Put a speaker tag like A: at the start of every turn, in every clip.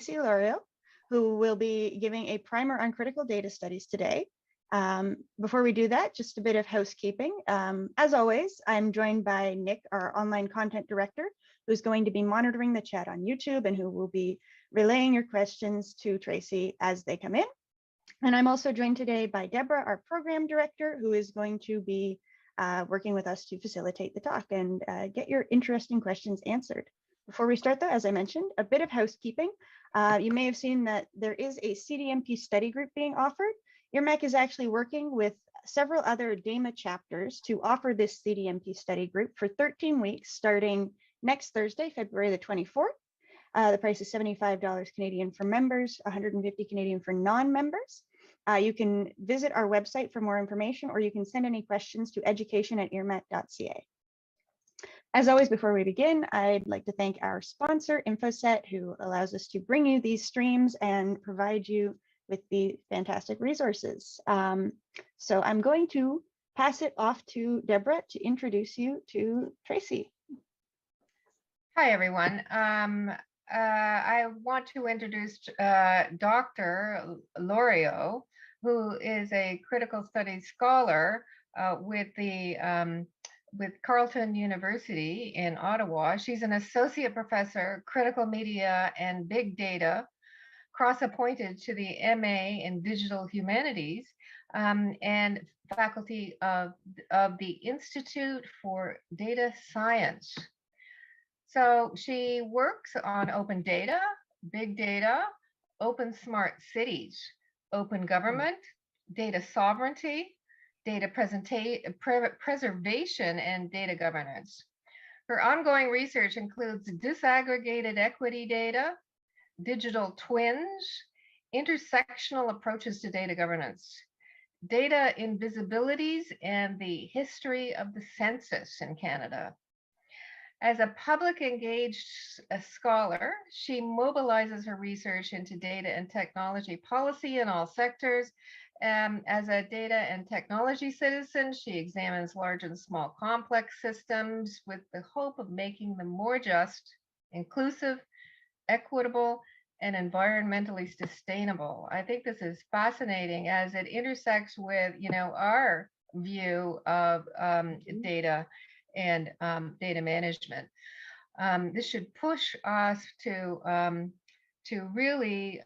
A: Tracey Lauriault, who will be giving a primer on critical data studies today. Before we do that, just a bit of housekeeping. As always, I'm joined by Nick, our online content director, who's going to be monitoring the chat on YouTube and who will be relaying your questions to Tracey as they come in. And I'm also joined today by Deborah, our program director, who is going to be working with us to facilitate the talk and get your interesting questions answered. Before we start though, as I mentioned, a bit of housekeeping. You may have seen that there is a CDMP study group being offered. IRMAC is actually working with several other DAMA chapters to offer this CDMP study group for 13 weeks, starting next Thursday, February the 24th. The price is $75 Canadian for members, 150 Canadian for non-members. You can visit our website for more information, or you can send any questions to education@irmac.ca. As always, before we begin, I'd like to thank our sponsor, InfoSet, who allows us to bring you these streams and provide you with the fantastic resources. So I'm going to pass it off to Deborah to introduce you to Tracey.
B: Hi, everyone. I want to introduce Dr. Lauriault, who is a critical studies scholar with Carleton University in Ottawa. She's an associate professor, critical media and big data, cross-appointed to the MA in digital humanities, and faculty of the Institute for Data Science. So she works on open data, big data, open smart cities, open government, data sovereignty, data preservation, and data governance. Her ongoing research includes disaggregated equity data, digital twins, intersectional approaches to data governance, data invisibilities, and the history of the census in Canada. As a public engaged scholar, she mobilizes her research into data and technology policy in all sectors. As a data and technology citizen, she examines large and small complex systems with the hope of making them more just, inclusive, equitable, and environmentally sustainable. I think this is fascinating as it intersects with, our view of data and data management. This should push us to really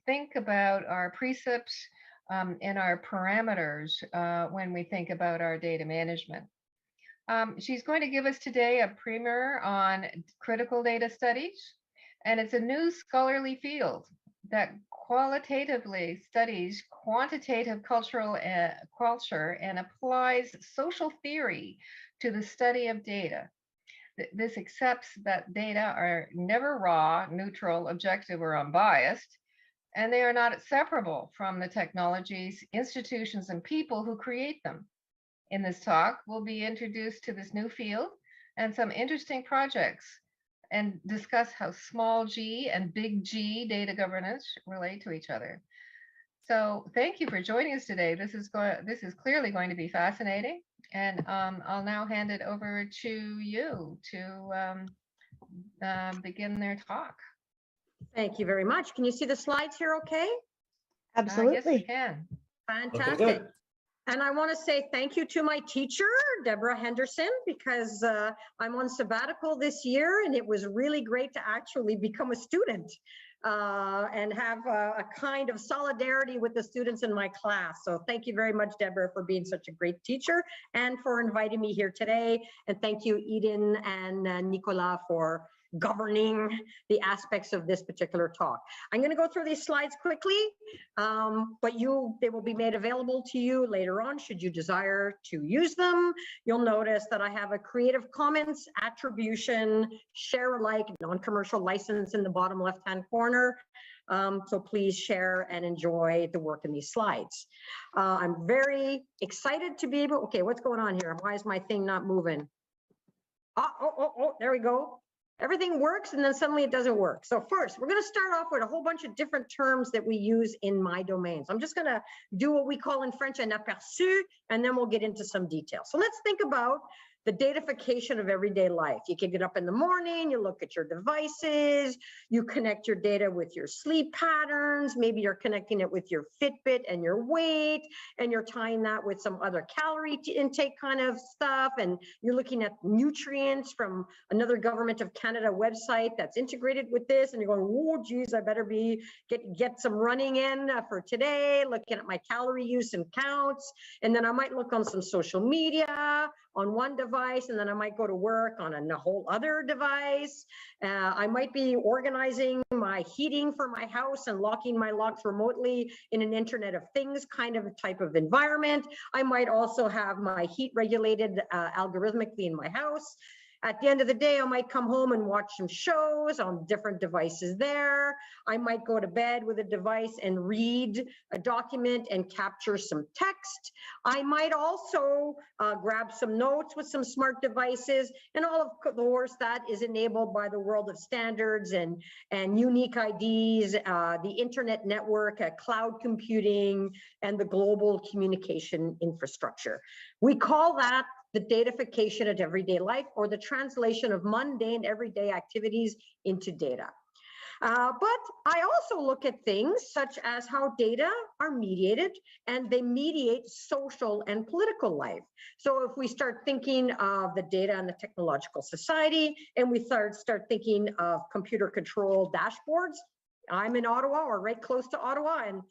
B: think about our precepts and our parameters when we think about our data management. She's going to give us today a primer on critical data studies, and it's a new scholarly field that qualitatively studies quantitative culture and applies social theory to the study of data. This accepts that data are never raw, neutral, objective, or unbiased, and they are not separable from the technologies, institutions, and people who create them. In this talk, we'll be introduced to this new field and some interesting projects and discuss how small g and big G data governance relate to each other. So thank you for joining us today. This is clearly going to be fascinating. And I'll now hand it over to you to begin their talk.
C: Thank you very much. Can you see the slides here okay?
A: Absolutely.
B: Yes, we can.
C: Fantastic. And I want to say thank you to my teacher, Deborah Henderson, because I'm on sabbatical this year, and it was really great to actually become a student and have a kind of solidarity with the students in my class. So thank you very much, Deborah, for being such a great teacher and for inviting me here today. And thank you, Eden and Nicolas, for governing the aspects of this particular talk. I'm going to go through these slides quickly, but they will be made available to you later on should you desire to use them. You'll notice that I have a Creative Commons attribution, share alike, non-commercial license in the bottom left-hand corner. So please share and enjoy the work in these slides. I'm very excited to be able, okay, what's going on here? Why is my thing not moving? Oh, there we go. Everything works and then suddenly it doesn't work. So first, we're going to start off with a whole bunch of different terms that we use in my domains. I'm just going to do what we call in French an aperçu, and then we'll get into some detail. So let's think about the datafication of everyday life. You can get up in the morning, you look at your devices, you connect your data with your sleep patterns, maybe you're connecting it with your Fitbit and your weight, and you're tying that with some other calorie intake kind of stuff, and you're looking at nutrients from another Government of Canada website that's integrated with this, and you're going, oh geez, I better get some running in for today, looking at my calorie use and counts, and then I might look on some social media on one device, and then I might go to work on a whole other device. I might be organizing my heating for my house and locking my locks remotely in an Internet of Things kind of type of environment. I might also have my heat regulated algorithmically in my house. At the end of the day, I might come home and watch some shows on different devices there. I might go to bed with a device and read a document and capture some text. I might also grab some notes with some smart devices, and all of course that is enabled by the world of standards and unique IDs, the internet network, cloud computing, and the global communication infrastructure. We call that the datafication of everyday life, or the translation of mundane everyday activities into data. But I also look at things such as how data are mediated, and they mediate social and political life. So if we start thinking of the data and the technological society, and we start thinking of computer control dashboards, I'm in Ottawa, or right close to Ottawa, and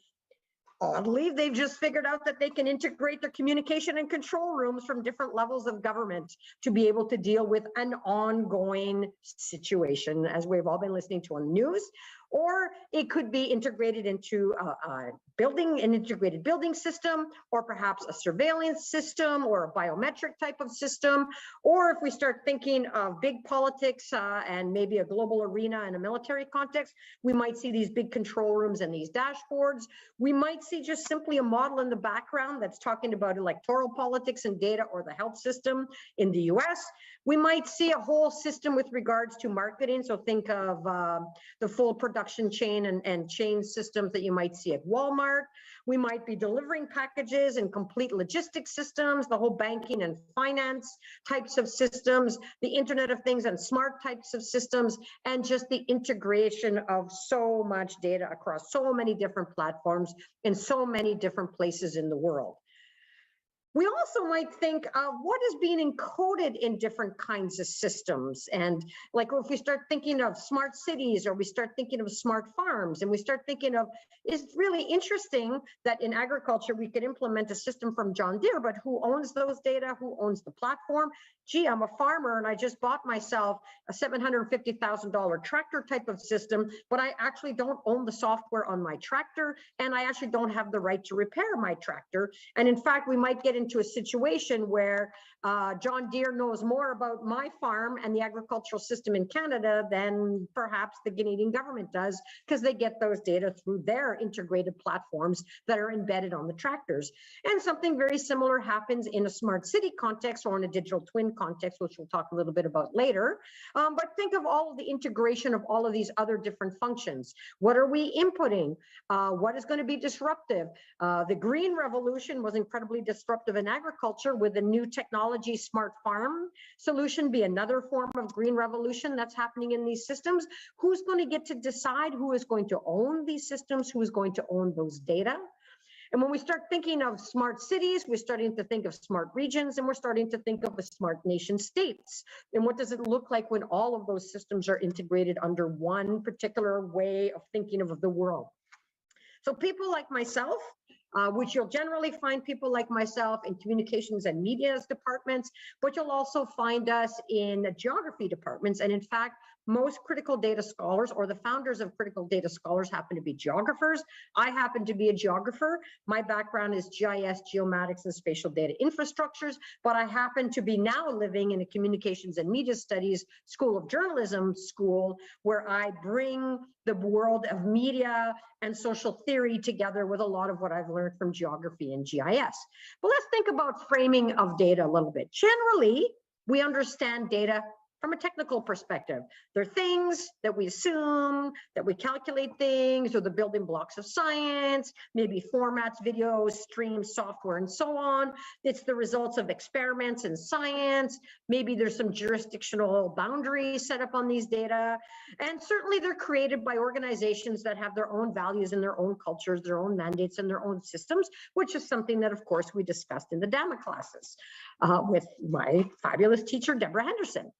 C: oddly, they've just figured out that they can integrate their communication and control rooms from different levels of government to be able to deal with an ongoing situation, as we've all been listening to on the news. Or it could be integrated into an integrated building system, or perhaps a surveillance system, or a biometric type of system. Or if we start thinking of big politics and maybe a global arena in a military context, we might see these big control rooms and these dashboards. We might see just simply a model in the background that's talking about electoral politics and data, or the health system in the US. We might see a whole system with regards to marketing. So think of the full production chain and chain systems that you might see at Walmart. We might be delivering packages and complete logistics systems, the whole banking and finance types of systems, the Internet of Things and smart types of systems, and just the integration of so much data across so many different platforms in so many different places in the world. We also might think of what is being encoded in different kinds of systems. And like if we start thinking of smart cities, or we start thinking of smart farms, and we start thinking of, it's really interesting that in agriculture, we could implement a system from John Deere, but who owns those data? Who owns the platform? Gee, I'm a farmer and I just bought myself a $750,000 tractor type of system, but I actually don't own the software on my tractor, and I actually don't have the right to repair my tractor. And in fact, we might get into a situation where John Deere knows more about my farm and the agricultural system in Canada than perhaps the Canadian government does, because they get those data through their integrated platforms that are embedded on the tractors. And something very similar happens in a smart city context, or in a digital twin context, which we'll talk a little bit about later. But think of all of the integration of all of these other different functions. What are we inputting? What is going to be disruptive? The green revolution was incredibly disruptive in agriculture, with the new technology smart farm solution be another form of green revolution that's happening in these systems. Who's going to get to decide who is going to own these systems? Who is going to own those data? And when we start thinking of smart cities, we're starting to think of smart regions, and we're starting to think of smart nation states. And what does it look like when all of those systems are integrated under one particular way of thinking of the world? So people like myself, which you'll generally find people like myself in communications and media departments, but you'll also find us in geography departments. And in fact, most critical data scholars, or the founders of critical data scholars, happen to be geographers. I happen to be a geographer. My background is GIS, geomatics, and spatial data infrastructures, but I happen to be now living in a communications and media studies school of journalism school, where I bring the world of media and social theory together with a lot of what I've learned from geography and GIS. But let's think about framing of data a little bit. Generally, we understand data from a technical perspective. They're things that we assume, that we calculate things, or the building blocks of science, maybe formats, videos, streams, software, and so on. It's the results of experiments in science. Maybe there's some jurisdictional boundaries set up on these data. And certainly they're created by organizations that have their own values and their own cultures, their own mandates and their own systems, which is something that, of course, we discussed in the DAMA classes with my fabulous teacher, Deborah Henderson.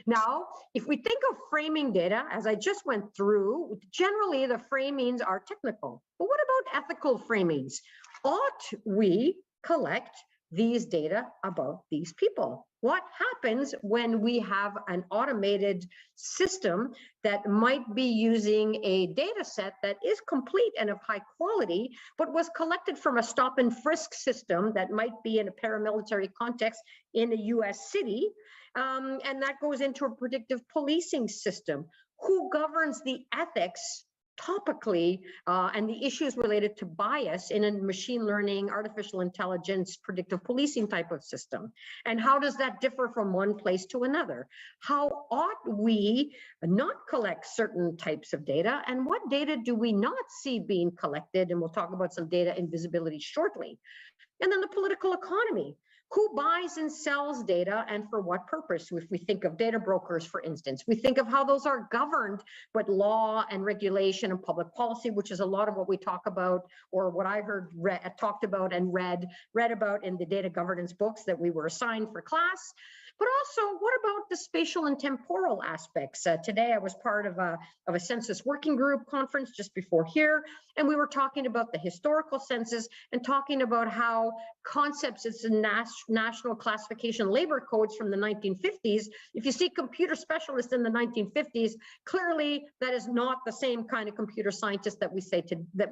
C: Now, if we think of framing data, as I just went through, generally the framings are technical. But what about ethical framings? Ought we collect these data about these people? What happens when we have an automated system that might be using a data set that is complete and of high quality, but was collected from a stop and frisk system that might be in a paramilitary context in a US city, and that goes into a predictive policing system? Who governs the ethics topically and the issues related to bias in a machine learning, artificial intelligence, predictive policing type of system? And how does that differ from one place to another? How ought we not collect certain types of data? And what data do we not see being collected? And we'll talk about some data invisibility shortly. And then the political economy. Who buys and sells data and for what purpose? If we think of data brokers, for instance, we think of how those are governed, but law and regulation and public policy, which is a lot of what we talk about, or what I heard talked about and read about in the data governance books that we were assigned for class. But also, what about the spatial and temporal aspects? Today, I was part of a census working group conference just before here, and we were talking about the historical census and talking about how concepts, it's a national classification labor codes from the 1950s. If you see computer specialists in the 1950s, clearly that is not the same kind of computer scientist that we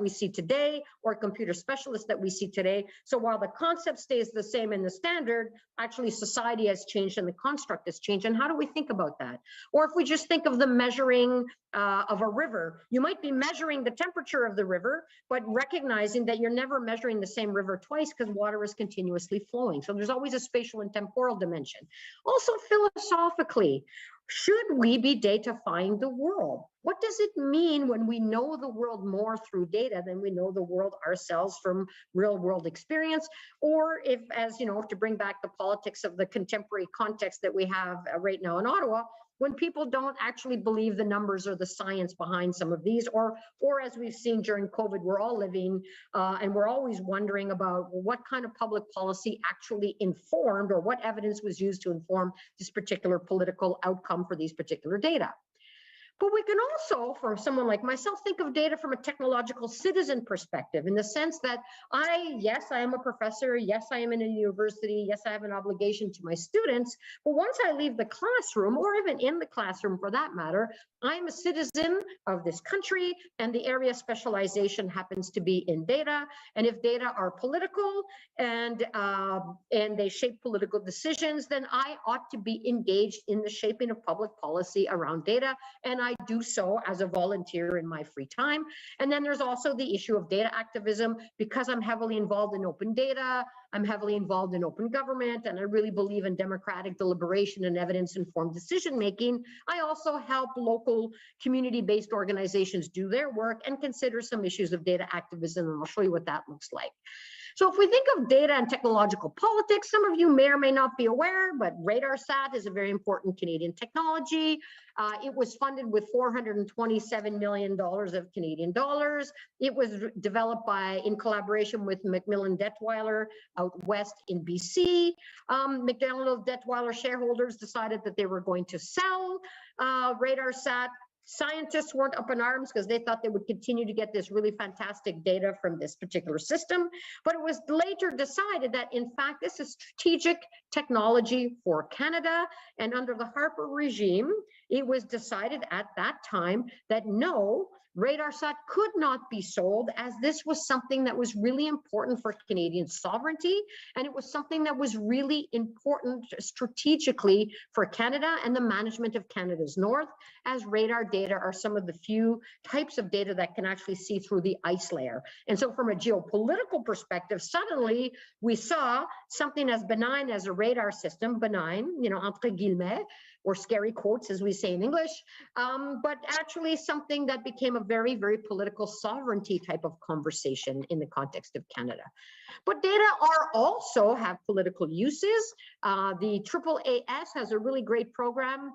C: see today, or computer specialist that we see today. So while the concept stays the same in the standard, actually society has changed and the construct has changed. And how do we think about that? Or if we just think of the measuring of a river, you might be measuring the temperature of the river, but recognizing that you're never measuring the same river twice because water is continuously flowing. So there's always a spatial and temporal dimension. Also philosophically, should we be datafying the world? What does it mean when we know the world more through data than we know the world ourselves from real world experience? Or if, as you know, to bring back the politics of the contemporary context that we have right now in Ottawa, when people don't actually believe the numbers or the science behind some of these, or as we've seen during COVID, we're all living and we're always wondering about what kind of public policy actually informed, or what evidence was used to inform this particular political outcome for these particular data. But we can also, for someone like myself, think of data from a technological citizen perspective, in the sense that yes, I am a professor, yes, I am in a university, yes, I have an obligation to my students, but once I leave the classroom, or even in the classroom for that matter, I'm a citizen of this country, and the area of specialization happens to be in data. And if data are political and they shape political decisions, then I ought to be engaged in the shaping of public policy around data. And I do so as a volunteer in my free time. And then there's also the issue of data activism. Because I'm heavily involved in open data, I'm heavily involved in open government, and I really believe in democratic deliberation and evidence-informed decision-making. I also help local community-based organizations do their work and consider some issues of data activism, and I'll show you what that looks like. So if we think of data and technological politics, some of you may or may not be aware, but RadarSat is a very important Canadian technology. It was funded with $427 million of Canadian dollars. It was developed in collaboration with Macmillan Detweiler out west in BC. Macmillan Detweiler shareholders decided that they were going to sell RadarSat. Scientists weren't up in arms because they thought they would continue to get this really fantastic data from this particular system. But it was later decided that, in fact, this is strategic technology for Canada. And under the Harper regime, it was decided at that time that no, RadarSat could not be sold, as this was something that was really important for Canadian sovereignty, and it was something that was really important strategically for Canada and the management of Canada's north, as radar data are some of the few types of data that can actually see through the ice layer. And so from a geopolitical perspective, suddenly we saw something as benign as a radar system, benign, entre guillemets, or scary quotes, as we say in English, but actually something that became a very, very political sovereignty type of conversation in the context of Canada. But data are also have political uses. The AAAS has a really great program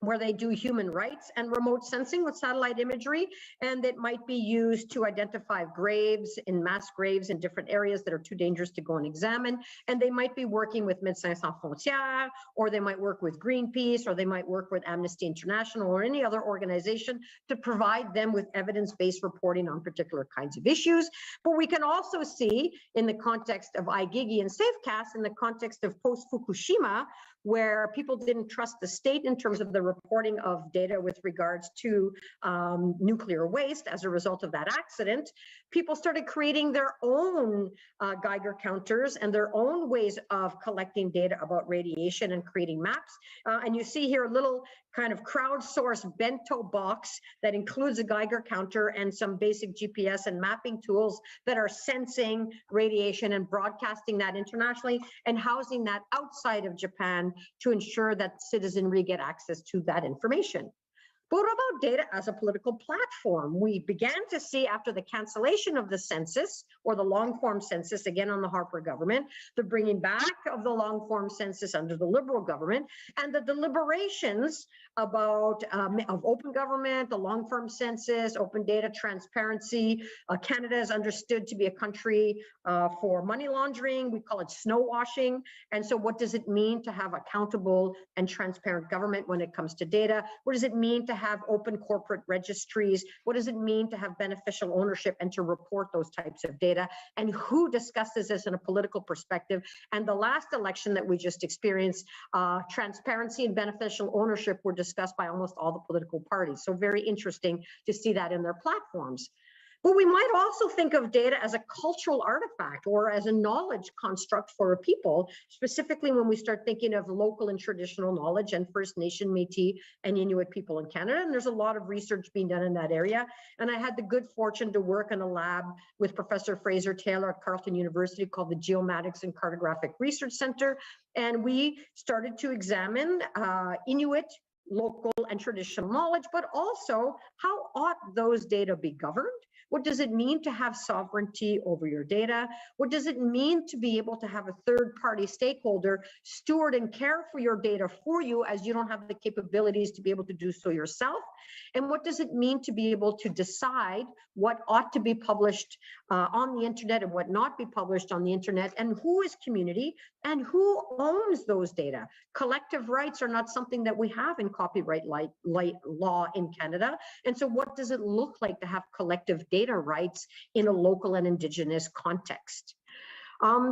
C: where they do human rights and remote sensing with satellite imagery, and it might be used to identify graves in mass graves in different areas that are too dangerous to go and examine. And they might be working with Médecins Sans Frontières, or they might work with Greenpeace, or they might work with Amnesty International or any other organization to provide them with evidence-based reporting on particular kinds of issues. But we can also see in the context of iGigi and SafeCast, in the context of post-Fukushima, where people didn't trust the state in terms of the reporting of data with regards to nuclear waste as a result of that accident, people started creating their own Geiger counters and their own ways of collecting data about radiation and creating maps. And you see here a little kind of crowdsourced bento box that includes a Geiger counter and some basic GPS and mapping tools that are sensing radiation and broadcasting that internationally and housing that outside of Japan to ensure that citizenry get access to that information. But what about data as a political platform? We began to see after the cancellation of the census, or the long-form census, again on the Harper government, the bringing back of the long-form census under the Liberal government, and the deliberations about of open government, the long-form census, open data transparency. Canada is understood to be a country for money laundering. We call it snow washing. And so what does it mean to have accountable and transparent government when it comes to data? What does it mean to have open corporate registries? What does it mean to have beneficial ownership and to report those types of data? And who discusses this in a political perspective? And the last election that we just experienced, transparency and beneficial ownership were discussed by almost all the political parties. So very interesting to see that in their platforms. But we might also think of data as a cultural artifact or as a knowledge construct for a people, specifically when we start thinking of local and traditional knowledge and First Nation, Métis, and Inuit people in Canada. And there's a lot of research being done in that area. And I had the good fortune to work in a lab with Professor Fraser Taylor at Carleton University called the Geomatics and Cartographic Research Center. And we started to examine Inuit, local and traditional knowledge, but also how ought those data be governed? What does it mean to have sovereignty over your data? What does it mean to be able to have a third-party stakeholder steward and care for your data for you as you don't have the capabilities to be able to do so yourself? And what does it mean to be able to decide what ought to be published on the internet and what not be published on the internet, and who is community and who owns those data? Collective rights are not something that we have in copyright law in Canada. And so what does it look like to have collective data rights in a local and Indigenous context?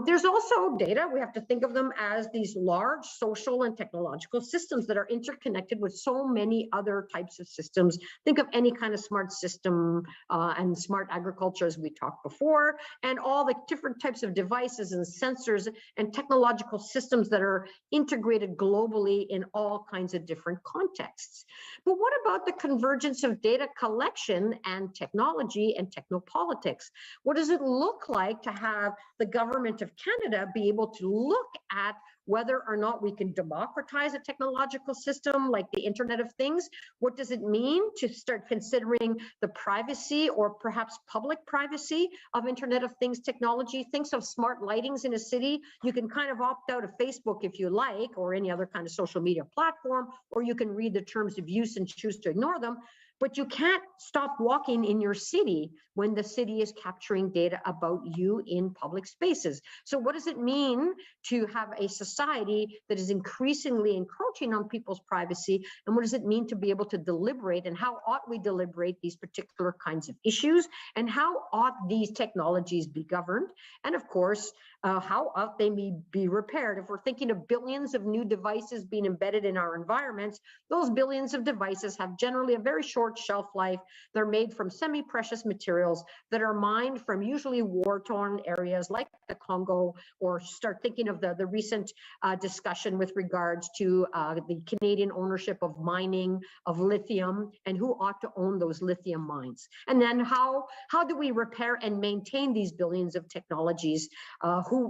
C: There's also data, we have to think of them as these large social and technological systems that are interconnected with so many other types of systems. Think of any kind of smart system and smart agriculture, as we talked before, and all the different types of devices and sensors and technological systems that are integrated globally in all kinds of different contexts. But what about the convergence of data collection and technology and technopolitics? What does it look like to have the government of Canada be able to look at whether or not we can democratize a technological system like the Internet of Things? What does it mean to start considering the privacy or perhaps public privacy of Internet of Things technology? Think of smart lightings in a city. You can kind of opt out of Facebook if you like, or any other kind of social media platform, or you can read the terms of use and choose to ignore them. But you can't stop walking in your city when the city is capturing data about you in public spaces. So what does it mean to have a society that is increasingly encroaching on people's privacy? And what does it mean to be able to deliberate, and how ought we deliberate these particular kinds of issues? And how ought these technologies be governed? And of course, how ought they be repaired? If we're thinking of billions of new devices being embedded in our environments, those billions of devices have generally a very short shelf life. They're made from semi-precious materials that are mined from usually war-torn areas like the Congo, or start thinking of the recent discussion with regards to the Canadian ownership of mining of lithium and who ought to own those lithium mines. And then how do we repair and maintain these billions of technologies?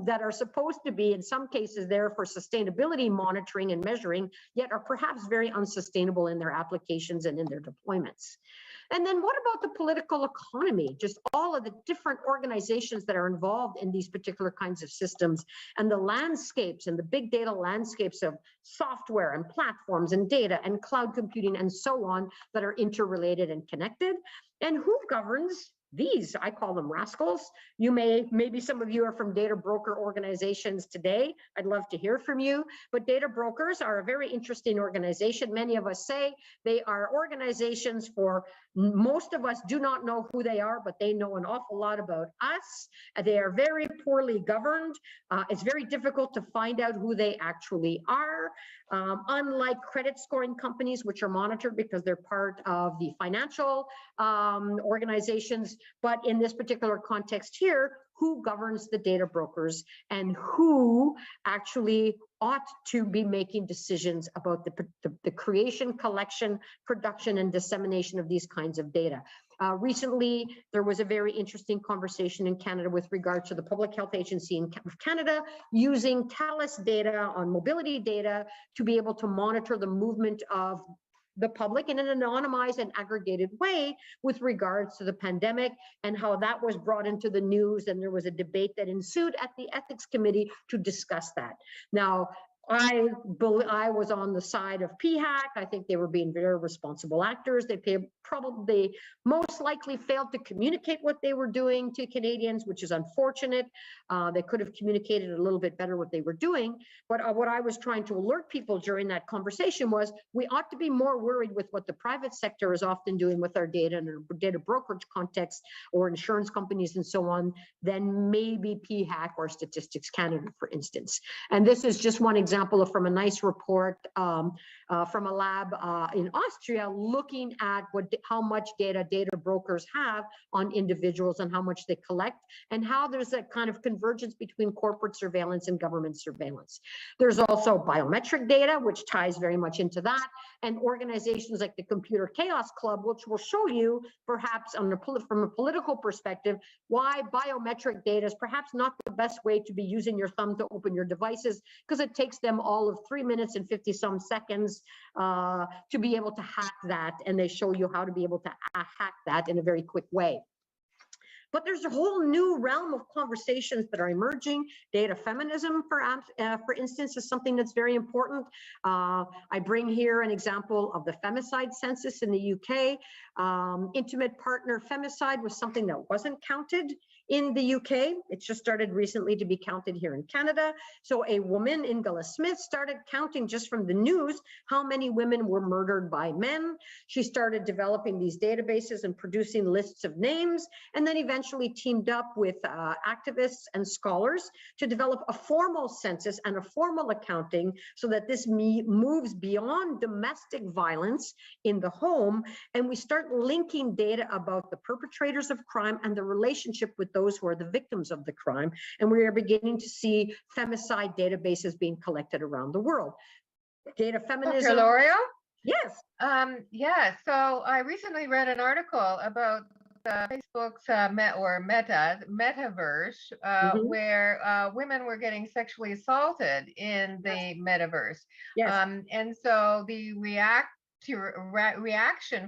C: that are supposed to be, in some cases, there for sustainability monitoring and measuring, yet are perhaps very unsustainable in their applications and in their deployments. And then what about the political economy? Just all of the different organizations that are involved in these particular kinds of systems, and the landscapes and the big data landscapes of software and platforms and data and cloud computing and so on that are interrelated and connected. And who governs these? I call them rascals. Maybe some of you are from data broker organizations today. I'd love to hear from you. But data brokers are a very interesting organization. Many of us say they are organizations for, most of us do not know who they are, but they know an awful lot about us. They are very poorly governed. It's very difficult to find out who they actually are. Unlike credit scoring companies, which are monitored because they're part of the financial organizations. But in this particular context here, who governs the data brokers and who actually ought to be making decisions about the creation, collection, production, and dissemination of these kinds of data? Recently, there was a very interesting conversation in Canada with regard to the Public Health Agency in Canada using TELUS data on mobility data to be able to monitor the movement of the public in an anonymized and aggregated way with regards to the pandemic, and how that was brought into the news. And there was a debate that ensued at the ethics committee to discuss that. Now, I was on the side of PHAC. I think they were being very responsible actors. They probably most likely failed to communicate what they were doing to Canadians, which is unfortunate. They could have communicated a little bit better what they were doing. But what I was trying to alert people during that conversation was we ought to be more worried with what the private sector is often doing with our data in a data brokerage context, or insurance companies and so on, than maybe PHAC or Statistics Canada, for instance. And this is just one example from a nice report from a lab in Austria, looking at how much data brokers have on individuals and how much they collect, and how there's a kind of convergence between corporate surveillance and government surveillance. There's also biometric data, which ties very much into that, and organizations like the Computer Chaos Club, which will show you perhaps from a political perspective why biometric data is perhaps not the best way to be using your thumb to open your devices, because it takes them all of 3 minutes and 50 some seconds to be able to hack that, and they show you how to be able to hack that in a very quick way. But there's a whole new realm of conversations that are emerging. Data feminism, for instance, is something that's very important. I bring here an example of the femicide census in the UK. Intimate partner femicide was something that wasn't counted in the UK. It's just started recently to be counted here in Canada. So a woman, Ingela Smith, started counting just from the news how many women were murdered by men. She started developing these databases and producing lists of names, and then eventually teamed up with activists and scholars to develop a formal census and a formal accounting, so that this moves beyond domestic violence in the home, and we start linking data about the perpetrators of crime and the relationship with those who are the victims of the crime. And we are beginning to see femicide databases being collected around the world. Data feminism.
B: Dr. Lauriault?
C: Yes.
B: Yeah, so I recently read an article about Facebook's metaverse, where women were getting sexually assaulted in the metaverse.
C: Yes.
B: And so the reaction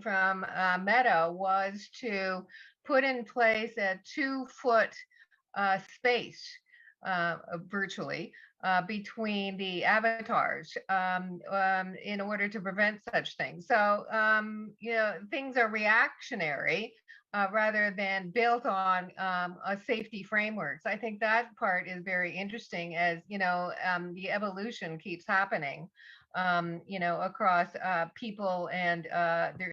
B: from Meta was to put in place a 2-foot space virtually between the avatars in order to prevent such things. So, things are reactionary rather than built on a safety frameworks. I think that part is very interesting, as the evolution keeps happening, across people and their.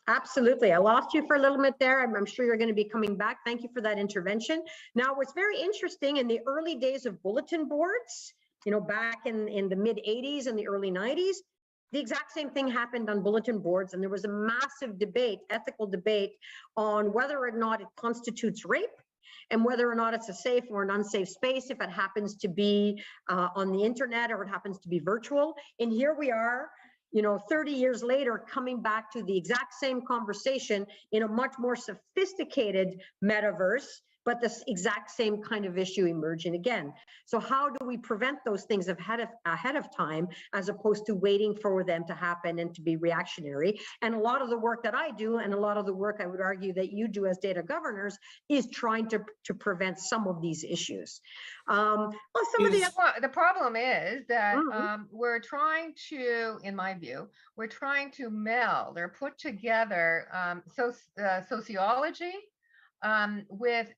C: Absolutely. I lost you for a little bit there. I'm sure you're going to be coming back. Thank you for that intervention. Now, what's very interesting, in the early days of bulletin boards, back in the mid 80s and the early 90s, the exact same thing happened on bulletin boards, and there was a massive debate, ethical debate, on whether or not it constitutes rape, and whether or not it's a safe or an unsafe space, if it happens to be on the internet or it happens to be virtual. And here we are, 30 years later, coming back to the exact same conversation in a much more sophisticated metaverse, but this exact same kind of issue emerging again. So how do we prevent those things ahead of time, as opposed to waiting for them to happen and to be reactionary? And a lot of the work that I do, and a lot of the work I would argue that you do as data governors, is trying to prevent some of these issues. Well, some of
B: the problem is that we're trying to, in my view, we're trying to meld or put together sociology with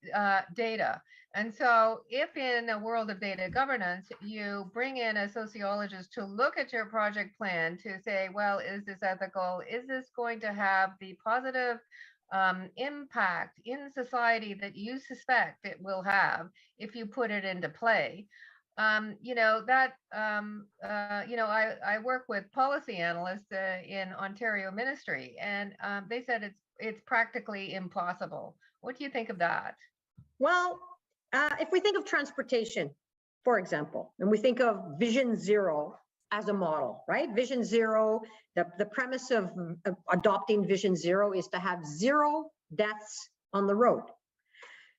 B: data. And so if in a world of data governance, you bring in a sociologist to look at your project plan to say, well, is this ethical? Is this going to have the positive impact in society that you suspect it will have if you put it into play? I work with policy analysts in Ontario Ministry, and they said it's practically impossible. What do you think of that?
C: Well, if we think of transportation, for example, and we think of Vision Zero as a model, right? Vision Zero, the premise of adopting Vision Zero is to have 0 deaths on the road.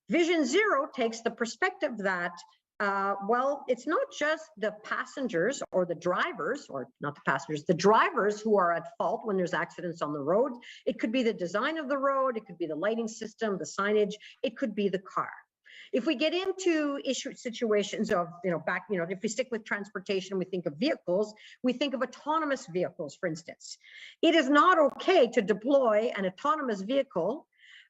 C: Vision Zero takes the perspective that, well, it's not just the passengers or the drivers, or not the passengers, the drivers who are at fault when there's accidents on the road. It could be the design of the road, it could be the lighting system, the signage, it could be the car. If we get into situations of, if we stick with transportation, we think of vehicles, we think of autonomous vehicles, for instance. It is not okay to deploy an autonomous vehicle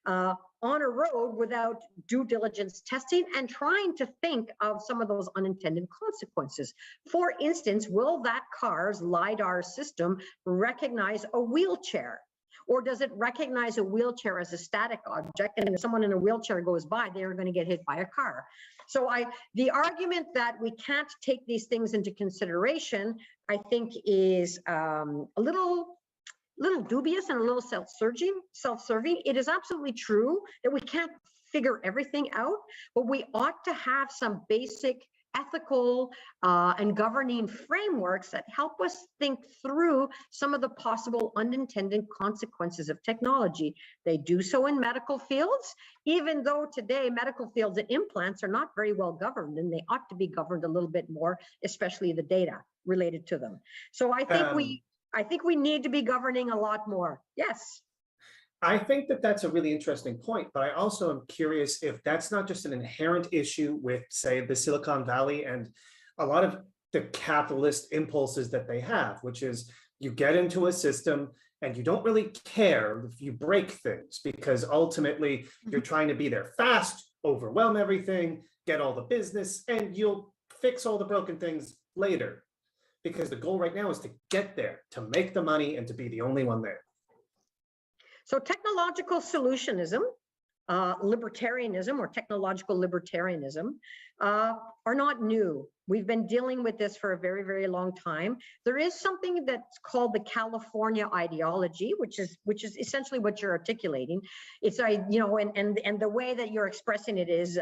C: on a road without due diligence testing and trying to think of some of those unintended consequences. For instance, will that car's LiDAR system recognize a wheelchair? Or does it recognize a wheelchair as a static object? And if someone in a wheelchair goes by, they're going to get hit by a car. So the argument that we can't take these things into consideration, I think, is a little dubious and a little self-serving. It is absolutely true that we can't figure everything out, but we ought to have some basic ethical and governing frameworks that help us think through some of the possible unintended consequences of technology. They do so in medical fields, even though today medical fields and implants are not very well governed, and they ought to be governed a little bit more, especially the data related to them. So I think we need to be governing a lot more. Yes.
D: I think that that's a really interesting point, but I also am curious if that's not just an inherent issue with, say, the Silicon Valley and a lot of the capitalist impulses that they have, which is you get into a system and you don't really care if you break things, because ultimately you're trying to be there fast, overwhelm everything, get all the business, and you'll fix all the broken things later. Because the goal right now is to get there, to make the money, and to be the only one there.
C: So technological solutionism, libertarianism or technological libertarianism are not new. We've been dealing with this for a very, very long time. There is something that's called the California ideology, which is essentially what you're articulating. It's and the way that you're expressing it is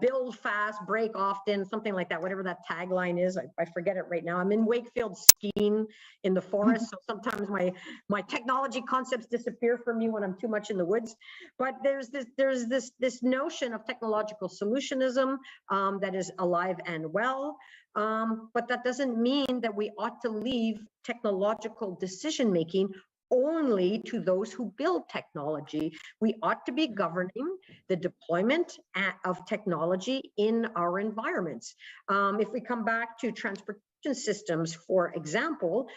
C: build fast, break often, something like that, whatever that tagline is. I forget it right now. I'm in Wakefield skiing in the forest, so sometimes my technology concepts disappear from me when I'm too much in the woods. But there's this notion of technological solutionism that is alive and well, but that doesn't mean that we ought to leave technological decision making only to those who build technology. We ought to be governing the deployment of technology in our environments. If we come back to transportation systems, for example,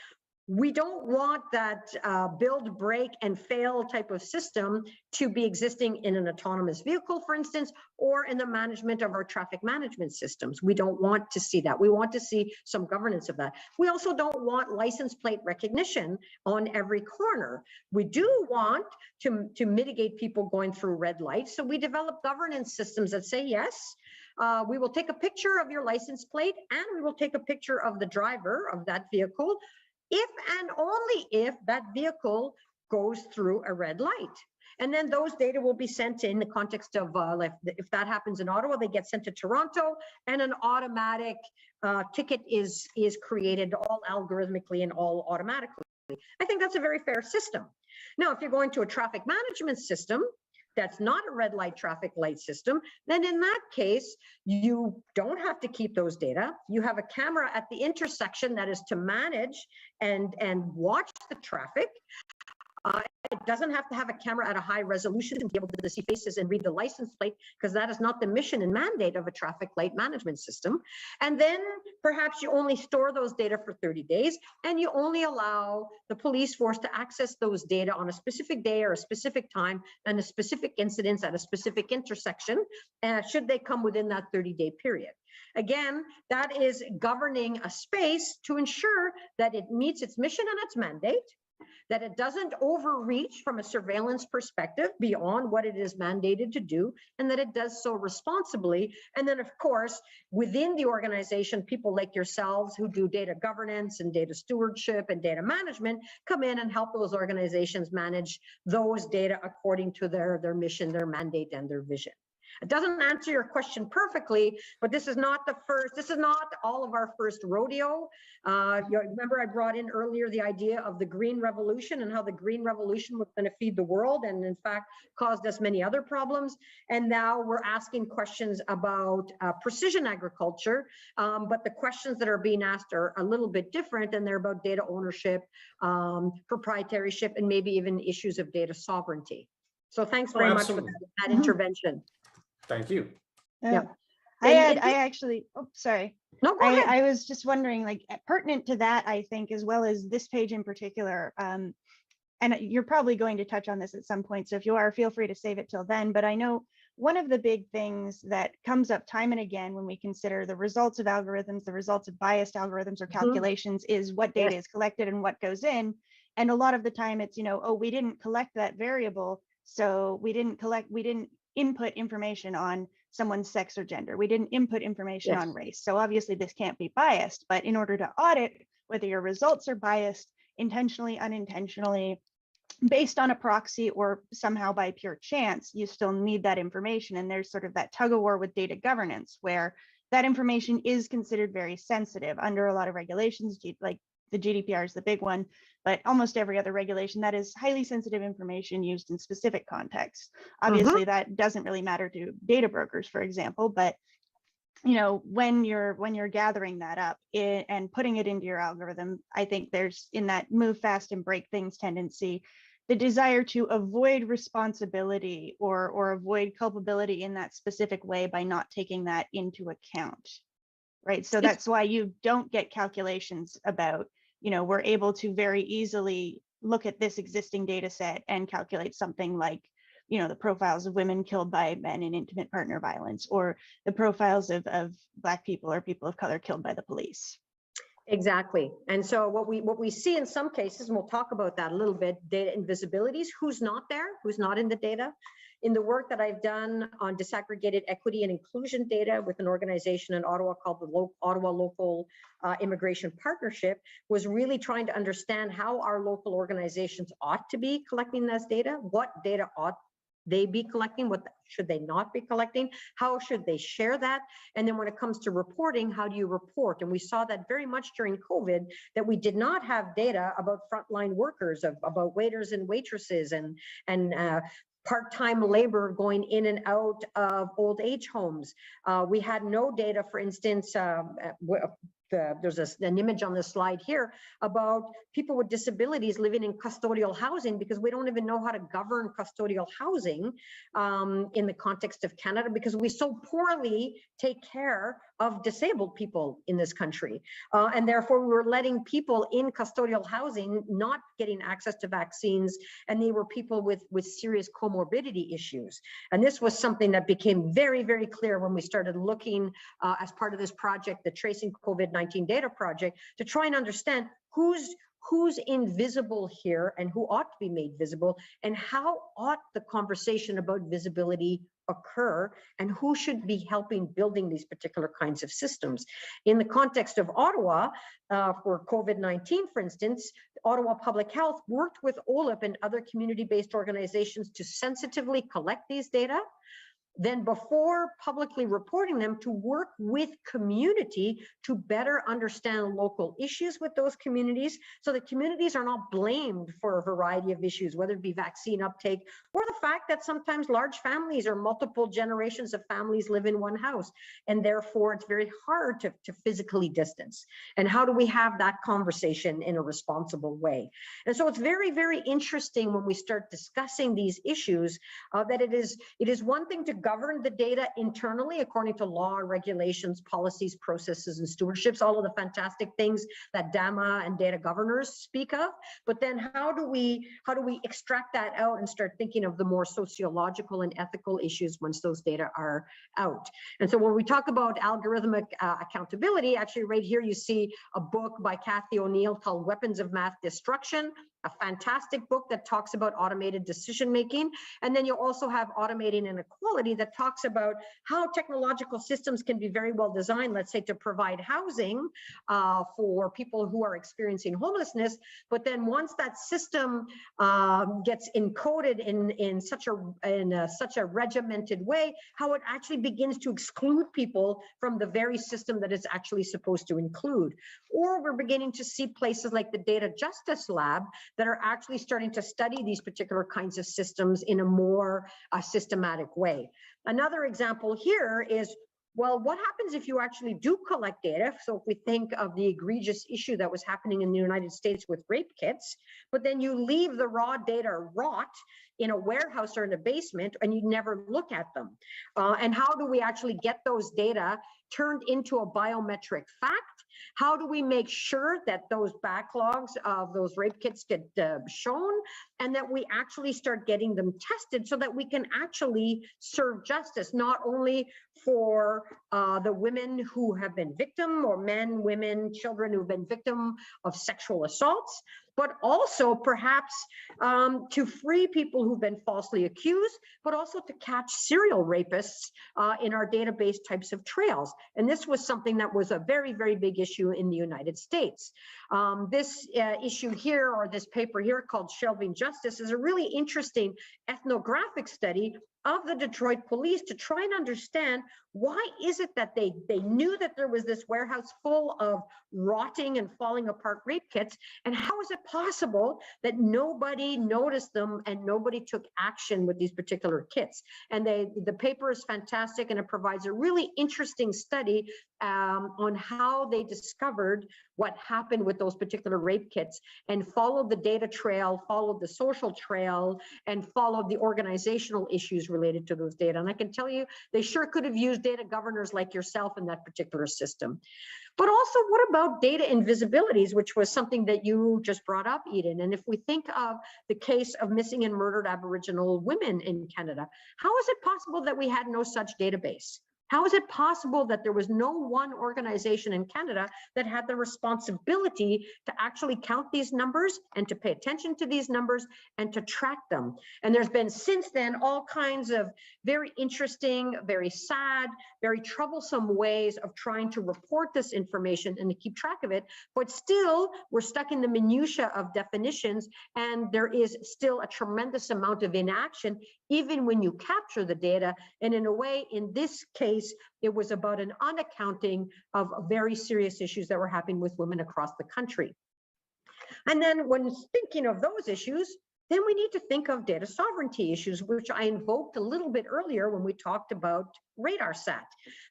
C: we don't want that build, break, and fail type of system to be existing in an autonomous vehicle, for instance, or in the management of our traffic management systems. We don't want to see that. We want to see some governance of that. We also don't want license plate recognition on every corner. We do want to mitigate people going through red lights. So we develop governance systems that say, yes, we will take a picture of your license plate and we will take a picture of the driver of that vehicle if and only if that vehicle goes through a red light. And then those data will be sent in the context of, if that happens in Ottawa, they get sent to Toronto, and an automatic ticket is created all algorithmically and all automatically. I think that's a very fair system. Now, if you're going to a traffic management system, that's not a red light traffic light system, then in that case, you don't have to keep those data. You have a camera at the intersection that is to manage and watch the traffic. It doesn't have to have a camera at a high resolution to be able to see faces and read the license plate, because that is not the mission and mandate of a traffic light management system. And then perhaps you only store those data for 30 days, and you only allow the police force to access those data on a specific day or a specific time and a specific incidents at a specific intersection, should they come within that 30-day period. Again, that is governing a space to ensure that it meets its mission and its mandate, that it doesn't overreach from a surveillance perspective beyond what it is mandated to do, and that it does so responsibly. And then, of course, within the organization, people like yourselves who do data governance and data stewardship and data management come in and help those organizations manage those data according to their mission, their mandate, and their vision. It doesn't answer your question perfectly, but this is not all of our first rodeo. You remember I brought in earlier the idea of the green revolution and how the green revolution was going to feed the world and in fact caused us many other problems. And now we're asking questions about precision agriculture, but the questions that are being asked are a little bit different, and they're about data ownership, proprietaryship, and maybe even issues of data sovereignty. So thanks very much for that intervention.
D: Thank you.
A: Yeah.
C: And
A: I actually, oh, sorry.
C: No, go ahead.
A: I was just wondering, like, pertinent to that, I think, as well as this page in particular, and you're probably going to touch on this at some point, so if you are, feel free to save it till then. But I know one of the big things that comes up time and again when we consider the results of algorithms, the results of biased algorithms or calculations, is what data is collected and what goes in. And a lot of the time it's, oh, we didn't collect that variable, so we didn't input information on someone's sex or gender. We didn't input information on race. So obviously this can't be biased, but in order to audit whether your results are biased intentionally, unintentionally, based on a proxy or somehow by pure chance, you still need that information. And there's sort of that tug of war with data governance where that information is considered very sensitive under a lot of regulations, like the GDPR is the big one, but almost every other regulation that is highly sensitive information used in specific contexts. Obviously, that doesn't really matter to data brokers, for example, but when you're gathering that up and putting it into your algorithm, I think there's, in that move fast and break things tendency, the desire to avoid responsibility or avoid culpability in that specific way by not taking that into account, right? So that's why you don't get calculations about, we're able to very easily look at this existing data set and calculate something like, the profiles of women killed by men in intimate partner violence, or the profiles of Black people or people of color killed by the police.
C: Exactly. And so what we see in some cases, and we'll talk about that a little bit, data invisibilities, who's not there, who's not in the data. In the work that I've done on disaggregated equity and inclusion data with an organization in Ottawa called the Ottawa Local Immigration Partnership, was really trying to understand how our local organizations ought to be collecting this data, what data ought they be collecting, what should they not be collecting, how should they share that, and then when it comes to reporting, how do you report? And we saw that very much during COVID, that we did not have data about frontline workers, about waiters and waitresses and part-time labor going in and out of old age homes. We had no data, for instance, there's an image on the slide here about people with disabilities living in custodial housing, because we don't even know how to govern custodial housing in the context of Canada, because we so poorly take care of disabled people in this country. And therefore we were letting people in custodial housing not getting access to vaccines, and they were people with serious comorbidity issues. And this was something that became very, very clear when we started looking as part of this project, the Tracing COVID-19 Data Project, to try and understand who's invisible here and who ought to be made visible, and how ought the conversation about visibility occur, and who should be helping building these particular kinds of systems. In the context of Ottawa, for COVID-19, for instance, Ottawa Public Health worked with OLIP and other community-based organizations to sensitively collect these data, then before publicly reporting them, to work with community to better understand local issues with those communities, so that communities are not blamed for a variety of issues, whether it be vaccine uptake or the fact that sometimes large families or multiple generations of families live in one house, and therefore it's very hard to physically distance. And how do we have that conversation in a responsible way? And so it's very, very interesting when we start discussing these issues, that it is one thing to govern the data internally according to law, regulations, policies, processes, and stewardships, all of the fantastic things that DAMA and data governors speak of. But then how do we extract that out and start thinking of the more sociological and ethical issues once those data are out? And so when we talk about algorithmic accountability, actually right here you see a book by Kathy O'Neill called Weapons of Math Destruction, a fantastic book that talks about automated decision making. And then you also have Automating Inequality that talks about how technological systems can be very well designed, let's say, to provide housing for people who are experiencing homelessness. But then once that system gets encoded in such a regimented way, how it actually begins to exclude people from the very system that it's actually supposed to include. Or we're beginning to see places like the Data Justice Lab that are actually starting to study these particular kinds of systems in a more systematic way. Another example here is, well, what happens if you actually do collect data? So if we think of the egregious issue that was happening in the United States with rape kits, but then you leave the raw data rot in a warehouse or in a basement and you never look at them. And how do we actually get those data turned into a biometric fact? How do we make sure that those backlogs of those rape kits get shown, and that we actually start getting them tested so that we can actually serve justice, not only for the women who have been victim, or men, women, children who've been victim of sexual assaults, but also perhaps to free people who've been falsely accused, but also to catch serial rapists in our database types of trails. And this was something that was a very, very big issue in the United States. This issue here, or this paper here called Shelving Justice, is a really interesting ethnographic study of the Detroit police to try and understand why is it that they knew that there was this warehouse full of rotting and falling apart rape kits, and how is it possible that nobody noticed them and nobody took action with these particular kits? And the paper is fantastic, and it provides a really interesting study on how they discovered what happened with those particular rape kits, and followed the data trail, followed the social trail, and followed the organizational issues related to those data. And I can tell you, they sure could have used data governors like yourself in that particular system. But also, what about data invisibilities, which was something that you just brought up, Eden? And if we think of the case of missing and murdered Aboriginal women in Canada, how is it possible that we had no such database? How is it possible that there was no one organization in Canada that had the responsibility to actually count these numbers and to pay attention to these numbers and to track them? And there's been since then all kinds of very interesting, very sad, very troublesome ways of trying to report this information and to keep track of it. But still, we're stuck in the minutia of definitions, and there is still a tremendous amount of inaction, even when you capture the data. And in a way, in this case, it was about an unaccounting of very serious issues that were happening with women across the country. And then when thinking of those issues, then we need to think of data sovereignty issues, which I invoked a little bit earlier when we talked about RadarSat.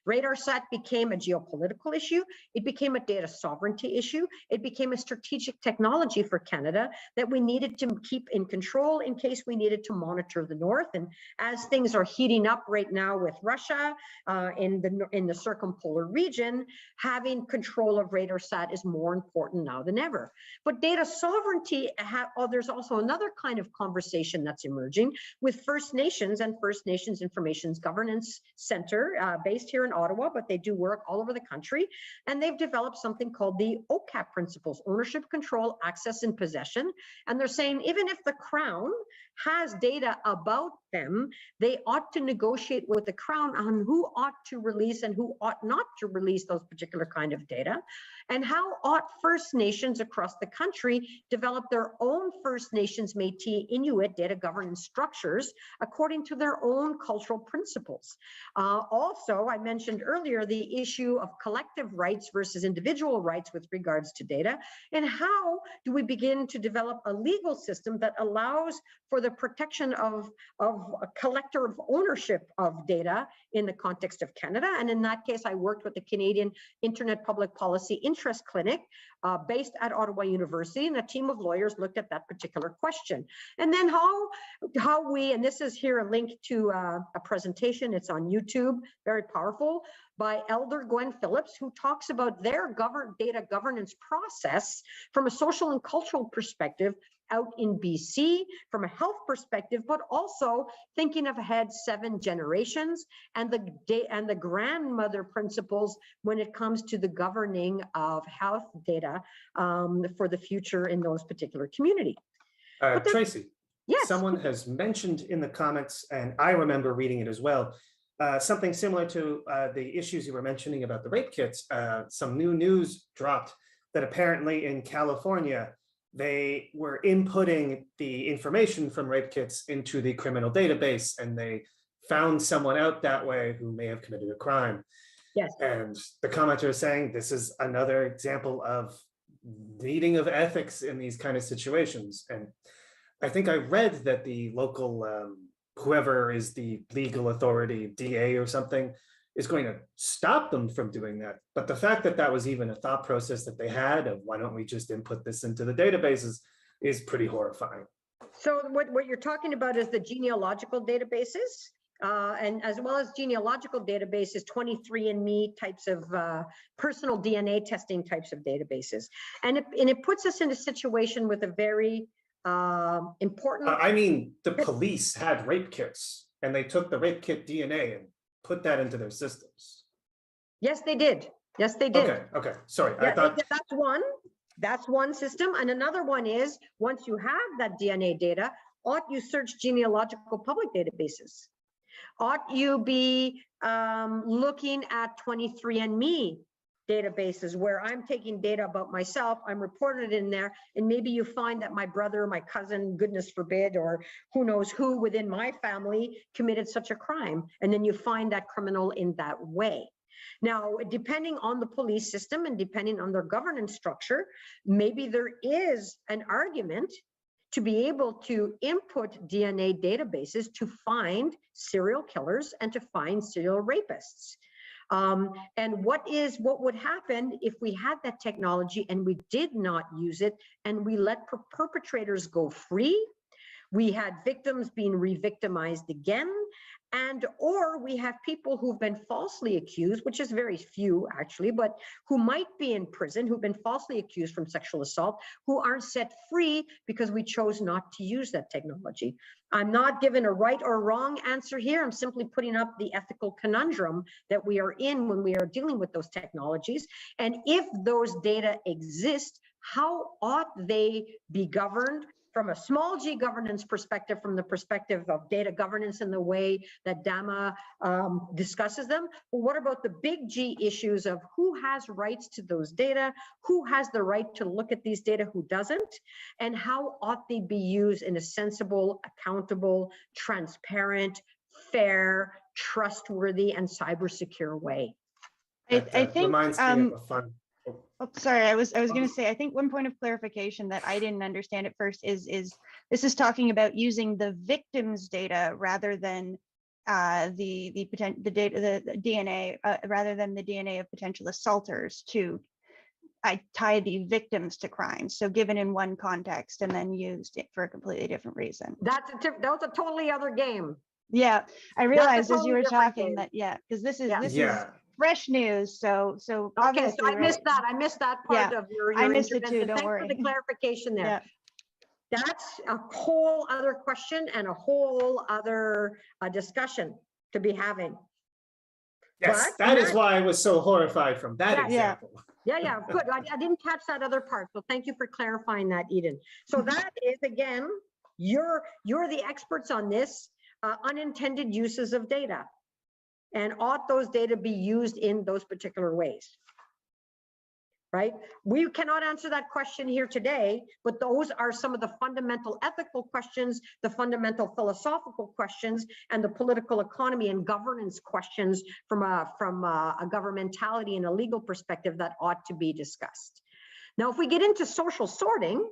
C: RadarSat became a geopolitical issue. It became a data sovereignty issue. It became a strategic technology for Canada that we needed to keep in control in case we needed to monitor the North. And as things are heating up right now with Russia in the circumpolar region, having control of RadarSat is more important now than ever. But data sovereignty, there's also another kind of conversation that's emerging with First Nations and First Nations Information Governance Center, based here in Ottawa, but they do work all over the country. And they've developed something called the OCAP principles: ownership, control, access, and possession. And they're saying, even if the Crown has data about them, they ought to negotiate with the Crown on who ought to release and who ought not to release those particular kind of data, and how ought First Nations across the country develop their own First Nations, Métis, Inuit data governance structures according to their own cultural principles. Also, I mentioned earlier the issue of collective rights versus individual rights with regards to data, and how do we begin to develop a legal system that allows for the protection of a collective ownership of data in the context of Canada. And in that case, I worked with the Canadian Internet Public Policy Interest Clinic based at Ottawa University, and a team of lawyers looked at that particular question. And then how we, and this is here a link to a presentation, it's on YouTube, very powerful, by Elder Gwen Phillips, who talks about their data governance process from a social and cultural perspective out in BC, from a health perspective, but also thinking of ahead 7 generations and the grandmother principles when it comes to the governing of health data for the future in those particular community.
D: Tracey,
C: yes,
D: someone has mentioned in the comments, and I remember reading it as well, something similar to the issues you were mentioning about the rape kits. Some new news dropped that apparently in California, they were inputting the information from rape kits into the criminal database, and they found someone out that way who may have committed a crime.
C: yes.
D: And the commenter is saying this is another example of needing of ethics in these kind of situations. And I think I read that the local, whoever is the legal authority, DA or something, is going to stop them from doing that. But the fact that that was even a thought process that they had of why don't we just input this into the databases is pretty horrifying.
C: So what you're talking about is the genealogical databases, and as well as genealogical databases, 23andMe types of personal DNA testing types of databases. And it puts us in a situation with a very important...
D: I mean, the police had rape kits, and they took the rape kit DNA and put that into their systems.
C: Yes, they did. Yes, they did.
D: Okay, sorry.
C: Yeah,
D: I thought
C: that's one system. And another one is, once you have that DNA data, ought you search genealogical public databases? Ought you be looking at 23andMe databases where I'm taking data about myself, I'm reported in there, and maybe you find that my brother, my cousin, goodness forbid, or who knows who within my family committed such a crime, and then you find that criminal in that way. Now, depending on the police system and depending on their governance structure, maybe there is an argument to be able to input DNA databases to find serial killers and to find serial rapists. And what would happen if we had that technology and we did not use it and we let perpetrators go free? We had victims being re-victimized again, and or we have people who've been falsely accused, which is very few actually, but who might be in prison, who've been falsely accused from sexual assault, who aren't set free because we chose not to use that technology. I'm not giving a right or wrong answer here. I'm simply putting up the ethical conundrum that we are in when we are dealing with those technologies. And if those data exist, how ought they be governed? From a small g governance perspective, from the perspective of data governance and the way that DAMA discusses them. But what about the big G issues of who has rights to those data, who has the right to look at these data, who doesn't, and how ought they be used in a sensible, accountable, transparent, fair, trustworthy, and cyber secure way?
A: I think
D: reminds me of a fun.
A: Oh, sorry, I was going to say, I think one point of clarification that I didn't understand at first is this is talking about using the victim's data rather than the DNA rather than the DNA of potential assaulters to tie the victims to crimes. So given in one context and then used it for a completely different reason.
C: That was a totally other game.
A: Yeah, I realized as you were
C: totally
A: talking that, yeah, because this is fresh news. So
C: okay, so I missed that. I missed that part of your
A: I missed it too. Don't
C: Thanks
A: worry.
C: for the clarification there.
A: Yeah.
C: That's a whole other question and a whole other discussion to be having.
D: Yes, that is why I was so horrified from that example.
C: Yeah, good. I didn't catch that other part. So thank you for clarifying that, Eden. So that is, again, You're the experts on this, unintended uses of data. And ought those data be used in those particular ways? Right? We cannot answer that question here today, but those are some of the fundamental ethical questions, the fundamental philosophical questions, and the political economy and governance questions from a governmentality and a legal perspective that ought to be discussed. Now, if we get into social sorting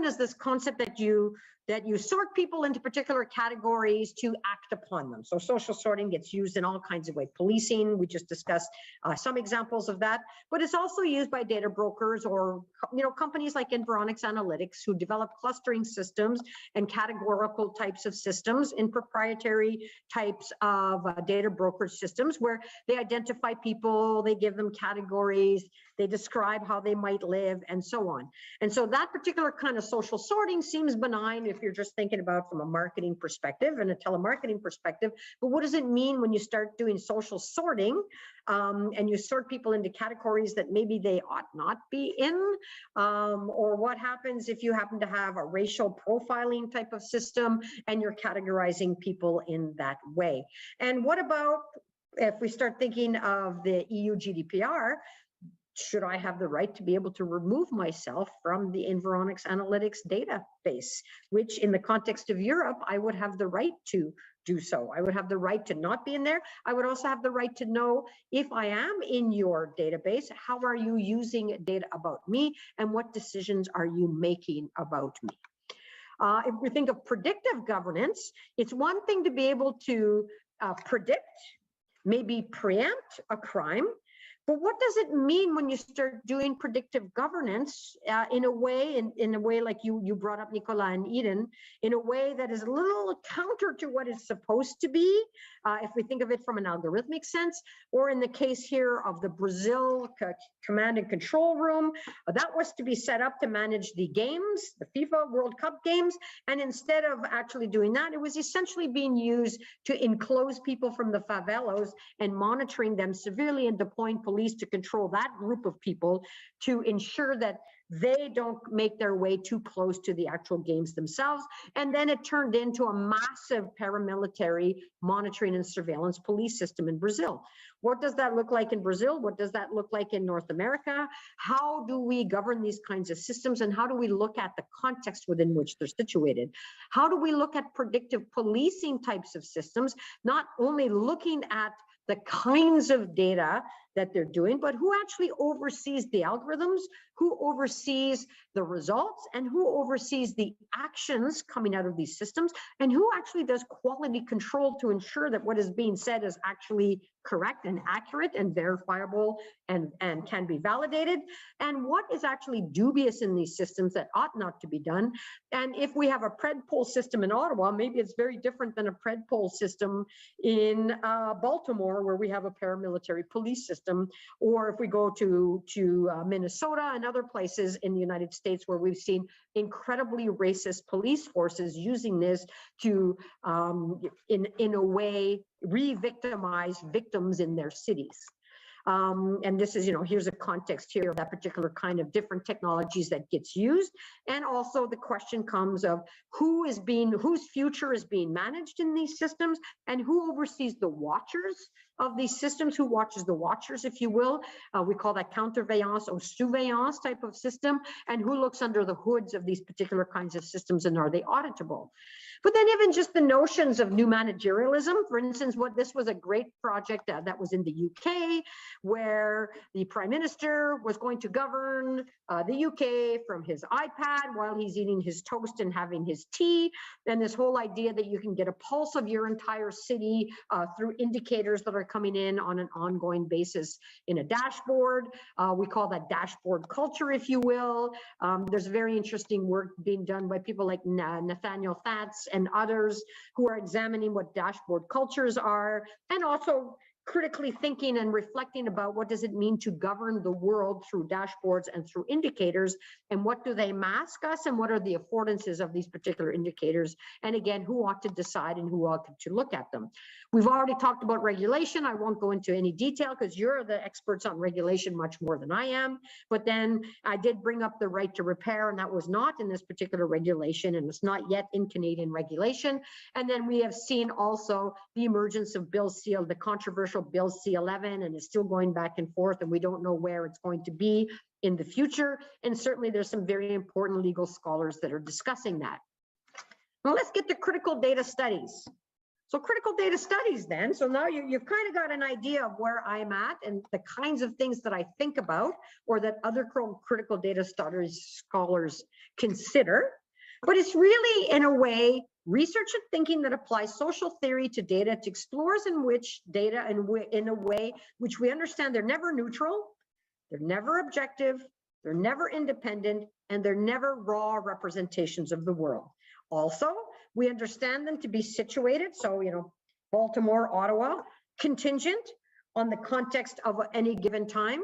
C: is this concept that you sort people into particular categories to act upon them. So social sorting gets used in all kinds of ways. Policing, we just discussed some examples of that, but it's also used by data brokers or companies like Environics Analytics, who develop clustering systems and categorical types of systems in proprietary types of data brokerage systems, where they identify people, they give them categories, they describe how they might live, and so on. And so that particular kind of social sorting seems benign if you're just thinking about from a marketing perspective and a telemarketing perspective. But what does it mean when you start doing social sorting and you sort people into categories that maybe they ought not be in? Or what happens if you happen to have a racial profiling type of system and you're categorizing people in that way? And what about if we start thinking of the EU GDPR? Should I have the right to be able to remove myself from the Environics Analytics database, which in the context of Europe, I would have the right to do so. I would have the right to not be in there. I would also have the right to know if I am in your database, how are you using data about me and what decisions are you making about me? If we think of predictive governance, it's one thing to be able to predict, maybe preempt a crime. But what does it mean when you start doing predictive governance in a way like you brought up, Nicola and Eden, in a way that is a little counter to what it's supposed to be, if we think of it from an algorithmic sense, or in the case here of the Brazil command and control room, that was to be set up to manage the games, the FIFA World Cup games, and instead of actually doing that, it was essentially being used to enclose people from the favelas and monitoring them severely and deploying police to control that group of people to ensure that they don't make their way too close to the actual games themselves. And then it turned into a massive paramilitary monitoring and surveillance police system in Brazil. What does that look like in Brazil? What does that look like in North America? How do we govern these kinds of systems, and how do we look at the context within which they're situated? How do we look at predictive policing types of systems, not only looking at the kinds of data that they're doing, but who actually oversees the algorithms, who oversees the results, and who oversees the actions coming out of these systems, and who actually does quality control to ensure that what is being said is actually correct and accurate and verifiable and can be validated, and what is actually dubious in these systems that ought not to be done. And if we have a Predpol system in Ottawa, maybe it's very different than a Predpol system in Baltimore, where we have a paramilitary police system, or if we go to Minnesota and other places in the United States where we've seen incredibly racist police forces using this to, in a way, re-victimize victims in their cities. And this is, here's a context here of that particular kind of different technologies that gets used. And also the question comes of whose future is being managed in these systems, and who oversees the watchers of these systems, who watches the watchers, if you will. We call that counterveillance or surveillance type of system, and who looks under the hoods of these particular kinds of systems, and are they auditable? But then even just the notions of new managerialism, for instance, this was a great project that was in the UK, where the Prime Minister was going to govern the UK from his iPad while he's eating his toast and having his tea. And this whole idea that you can get a pulse of your entire city through indicators that are coming in on an ongoing basis in a dashboard. We call that dashboard culture, if you will. There's very interesting work being done by people like Nathaniel Fatz and others who are examining what dashboard cultures are, and also critically thinking and reflecting about what does it mean to govern the world through dashboards and through indicators, and what do they mask us, and what are the affordances of these particular indicators, and again, who ought to decide and who ought to look at them. We've already talked about regulation. I won't go into any detail because you're the experts on regulation much more than I am, but then I did bring up the right to repair, and that was not in this particular regulation, and it's not yet in Canadian regulation. And then we have seen also the emergence of Bill C, the controversial Bill C-11, and it's still going back and forth, and we don't know where it's going to be in the future. And certainly there's some very important legal scholars that are discussing that. Now let's get to critical data studies. So critical data studies then, so now you've kind of got an idea of where I'm at and the kinds of things that I think about or that other critical data studies scholars consider. But it's really, in a way, research and thinking that applies social theory to data, to explores in which data in a way which we understand they're never neutral, they're never objective, they're never independent, and they're never raw representations of the world. Also, we understand them to be situated, so, you know, Baltimore, Ottawa, contingent on the context of any given time.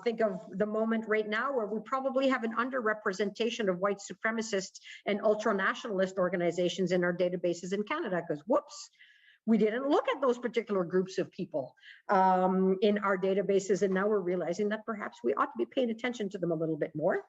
C: Think of the moment right now where we probably have an underrepresentation of white supremacists and ultra-nationalist organizations in our databases in Canada, because whoops, we didn't look at those particular groups of people in our databases, and now we're realizing that perhaps we ought to be paying attention to them a little bit more.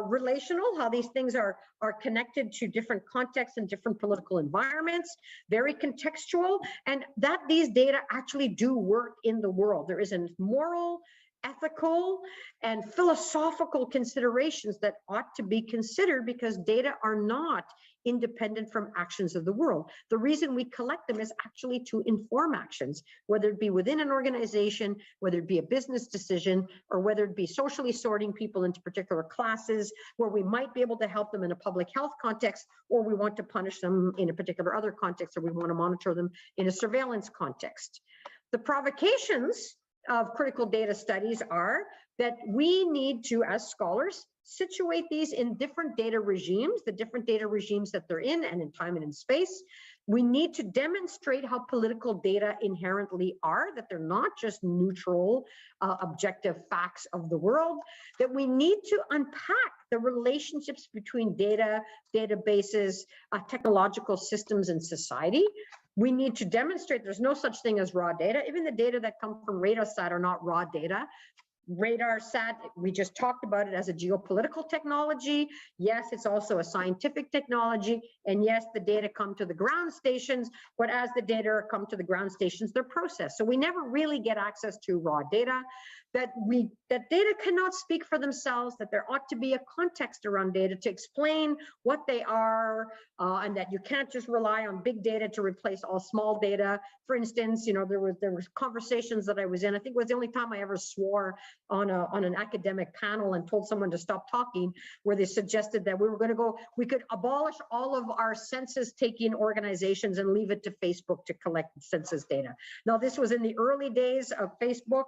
C: Relational, how these things are connected to different contexts and different political environments, very contextual, and that these data actually do work in the world. There is a moral, ethical, and philosophical considerations that ought to be considered because data are not independent from actions of the world. The reason we collect them is actually to inform actions, whether it be within an organization, whether it be a business decision, or whether it be socially sorting people into particular classes where we might be able to help them in a public health context, or we want to punish them in a particular other context, or we want to monitor them in a surveillance context. The provocations of critical data studies are that we need to, as scholars, situate these in different data regimes, the different data regimes that they're in and in time and in space. We need to demonstrate how political data inherently are, that they're not just neutral, objective facts of the world, that we need to unpack the relationships between data, databases, technological systems, and society. We need to demonstrate there's no such thing as raw data. Even the data that come from RadarSat are not raw data. RadarSat, we just talked about it as a geopolitical technology. Yes, it's also a scientific technology. And yes, the data come to the ground stations, but as the data come to the ground stations, they're processed. So we never really get access to raw data. That data cannot speak for themselves, that there ought to be a context around data to explain what they are, and that you can't just rely on big data to replace all small data. For instance, you know, there were conversations that I was in, I think it was the only time I ever swore on an academic panel and told someone to stop talking, where they suggested that we could abolish all of our census taking organizations and leave it to Facebook to collect census data. Now, this was in the early days of Facebook,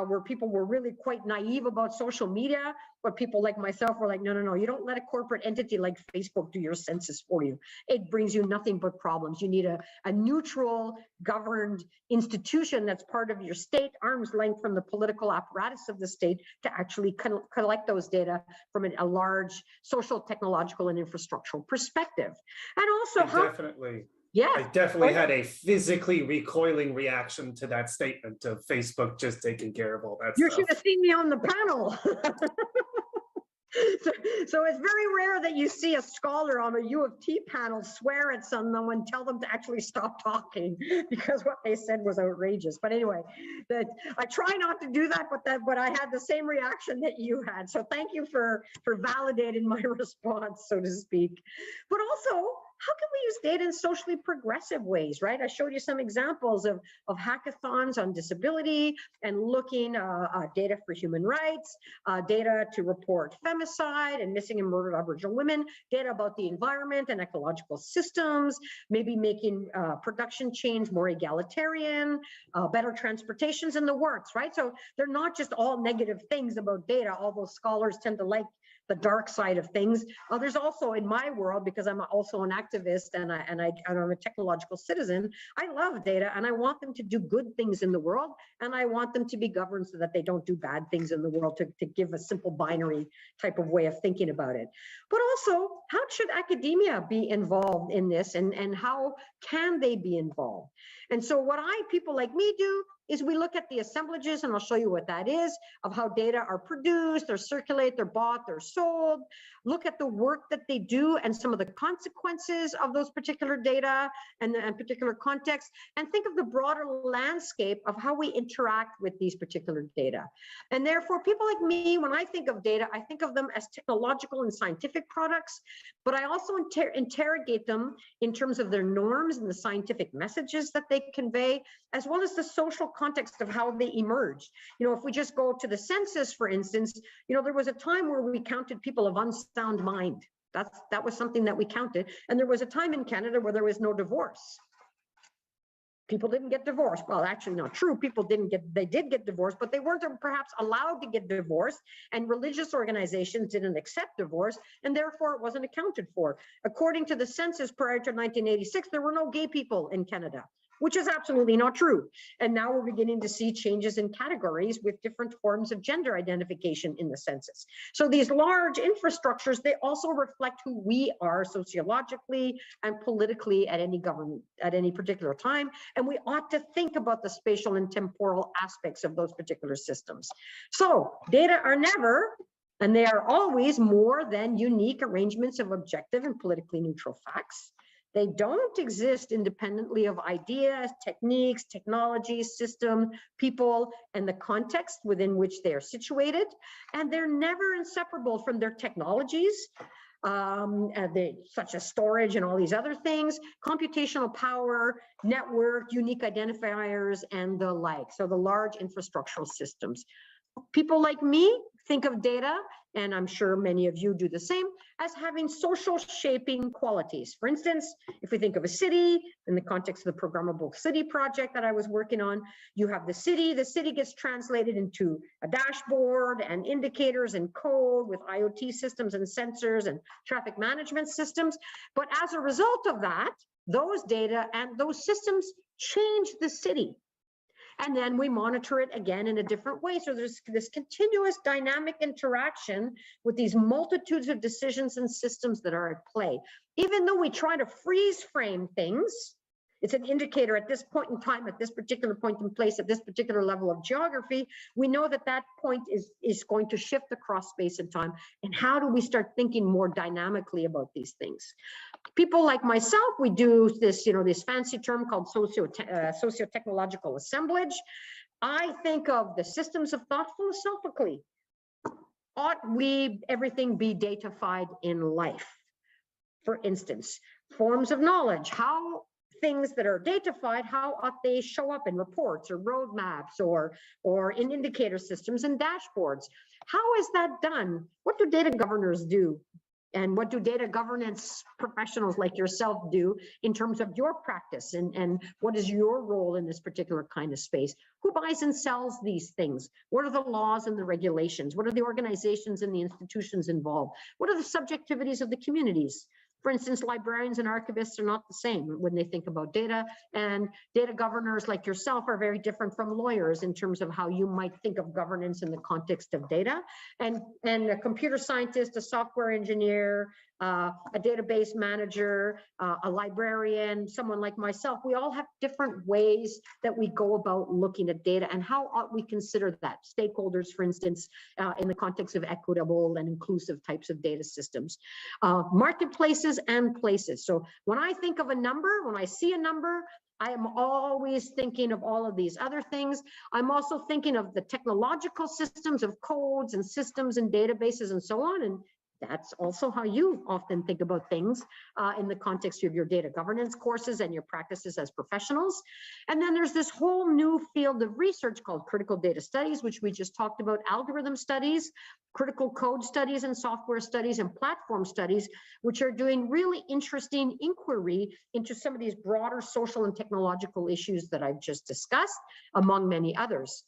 C: where people were really quite naive about social media, but people like myself were like, no, you don't let a corporate entity like Facebook do your census for you. It brings you nothing but problems. You need a neutral, governed institution that's part of your state, arm's length from the political apparatus of the state, to actually collect those data from a large social, technological, and infrastructural perspective. And also
D: I definitely had a physically recoiling reaction to that statement of Facebook just taking care of all that stuff.
C: You should have seen me on the panel. So it's very rare that you see a scholar on a U of T panel swear at someone and tell them to actually stop talking because what they said was outrageous. But anyway, I try not to do that, but I had the same reaction that you had. So thank you for validating my response, so to speak. But also, how can we use data in socially progressive ways, right? I showed you some examples of hackathons on disability and looking data for human rights, data to report femicide and missing and murdered Aboriginal women, data about the environment and ecological systems, maybe making production chains more egalitarian, better transportations in the works, right? So they're not just all negative things about data, although scholars tend to like the dark side of things. There's also in my world, because I'm also an activist and I'm a technological citizen, I love data and I want them to do good things in the world, and I want them to be governed so that they don't do bad things in the world, to give a simple binary type of way of thinking about it. But also, how should academia be involved in this, and how can they be involved? And so what people like me do is we look at the assemblages, and I'll show you what that is, of how data are produced, they're circulate, they're bought, they're sold, look at the work that they do and some of the consequences of those particular data and particular contexts, and think of the broader landscape of how we interact with these particular data. And therefore, people like me, when I think of data, I think of them as technological and scientific products, but I also interrogate them in terms of their norms and the scientific messages that they convey, as well as the social context of how they emerged. If we just go to the census, for instance, there was a time where we counted people of unsound mind. That was something that we counted. And there was a time in Canada where there was no divorce. People didn't get divorced. Well, actually not true. They did get divorced, but they weren't perhaps allowed to get divorced, and religious organizations didn't accept divorce, and therefore it wasn't accounted for. According to the census prior to 1986, there were no gay people in Canada, which is absolutely not true. And now we're beginning to see changes in categories with different forms of gender identification in the census. So these large infrastructures, they also reflect who we are sociologically and politically at any government, at any particular time. And we ought to think about the spatial and temporal aspects of those particular systems. So data are never, and they are always, more than unique arrangements of objective and politically neutral facts. They don't exist independently of ideas, techniques, technologies, system, people, and the context within which they are situated. And they're never inseparable from their technologies, such as storage and all these other things, computational power, network, unique identifiers, and the like. So the large infrastructural systems. People like me think of data, and I'm sure many of you do the same, as having social shaping qualities. For instance, if we think of a city in the context of the programmable city project that I was working on, you have the city gets translated into a dashboard and indicators and code with IoT systems and sensors and traffic management systems. But as a result of that, those data and those systems change the city. And then we monitor it again in a different way. So there's this continuous dynamic interaction with these multitudes of decisions and systems that are at play. Even though we try to freeze frame things, it's an indicator at this point in time, at this particular point in place, at this particular level of geography, we know that that point is going to shift across space and time. And how do we start thinking more dynamically about these things? People like myself, we do this, this fancy term called socio technological assemblage. I think of the systems of thought philosophically. Ought everything be datafied in life? For instance, forms of knowledge, how things that are datafied, how ought they show up in reports or roadmaps or in indicator systems and dashboards? How is that done? What do data governors do? And what do data governance professionals like yourself do in terms of your practice? And what is your role in this particular kind of space? Who buys and sells these things? What are the laws and the regulations? What are the organizations and the institutions involved? What are the subjectivities of the communities? For instance, librarians and archivists are not the same when they think about data, and data governors like yourself are very different from lawyers in terms of how you might think of governance in the context of data. And a computer scientist, a software engineer, a database manager, a librarian, someone like myself, we all have different ways that we go about looking at data, and how ought we consider that? Stakeholders, for instance, in the context of equitable and inclusive types of data systems. Marketplaces and places. So when I think of a number, when I see a number, I am always thinking of all of these other things. I'm also thinking of the technological systems of codes and systems and databases and so on. And that's also how you often think about things in the context of your data governance courses and your practices as professionals. And then there's this whole new field of research called critical data studies, which we just talked about, algorithm studies, critical code studies and software studies and platform studies, which are doing really interesting inquiry into some of these broader social and technological issues that I've just discussed, among many others.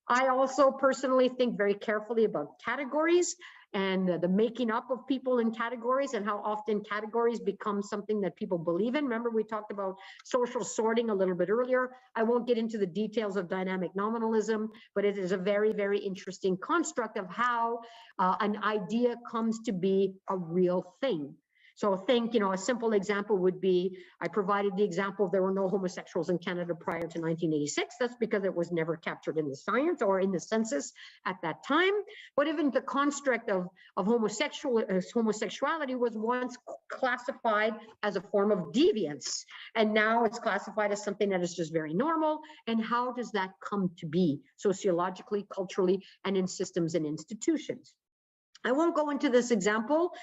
C: I also personally think very carefully about categories. and the making up of people in categories and how often categories become something that people believe in. Remember, we talked about social sorting a little bit earlier. I won't get into the details of dynamic nominalism, but it is a very, very interesting construct of how an idea comes to be a real thing. So think, a simple example would be, I provided the example, there were no homosexuals in Canada prior to 1986. That's because it was never captured in the science or in the census at that time. But even the construct of homosexuality was once classified as a form of deviance. And now it's classified as something that is just very normal. And how does that come to be sociologically, culturally, and in systems and institutions? I won't go into this example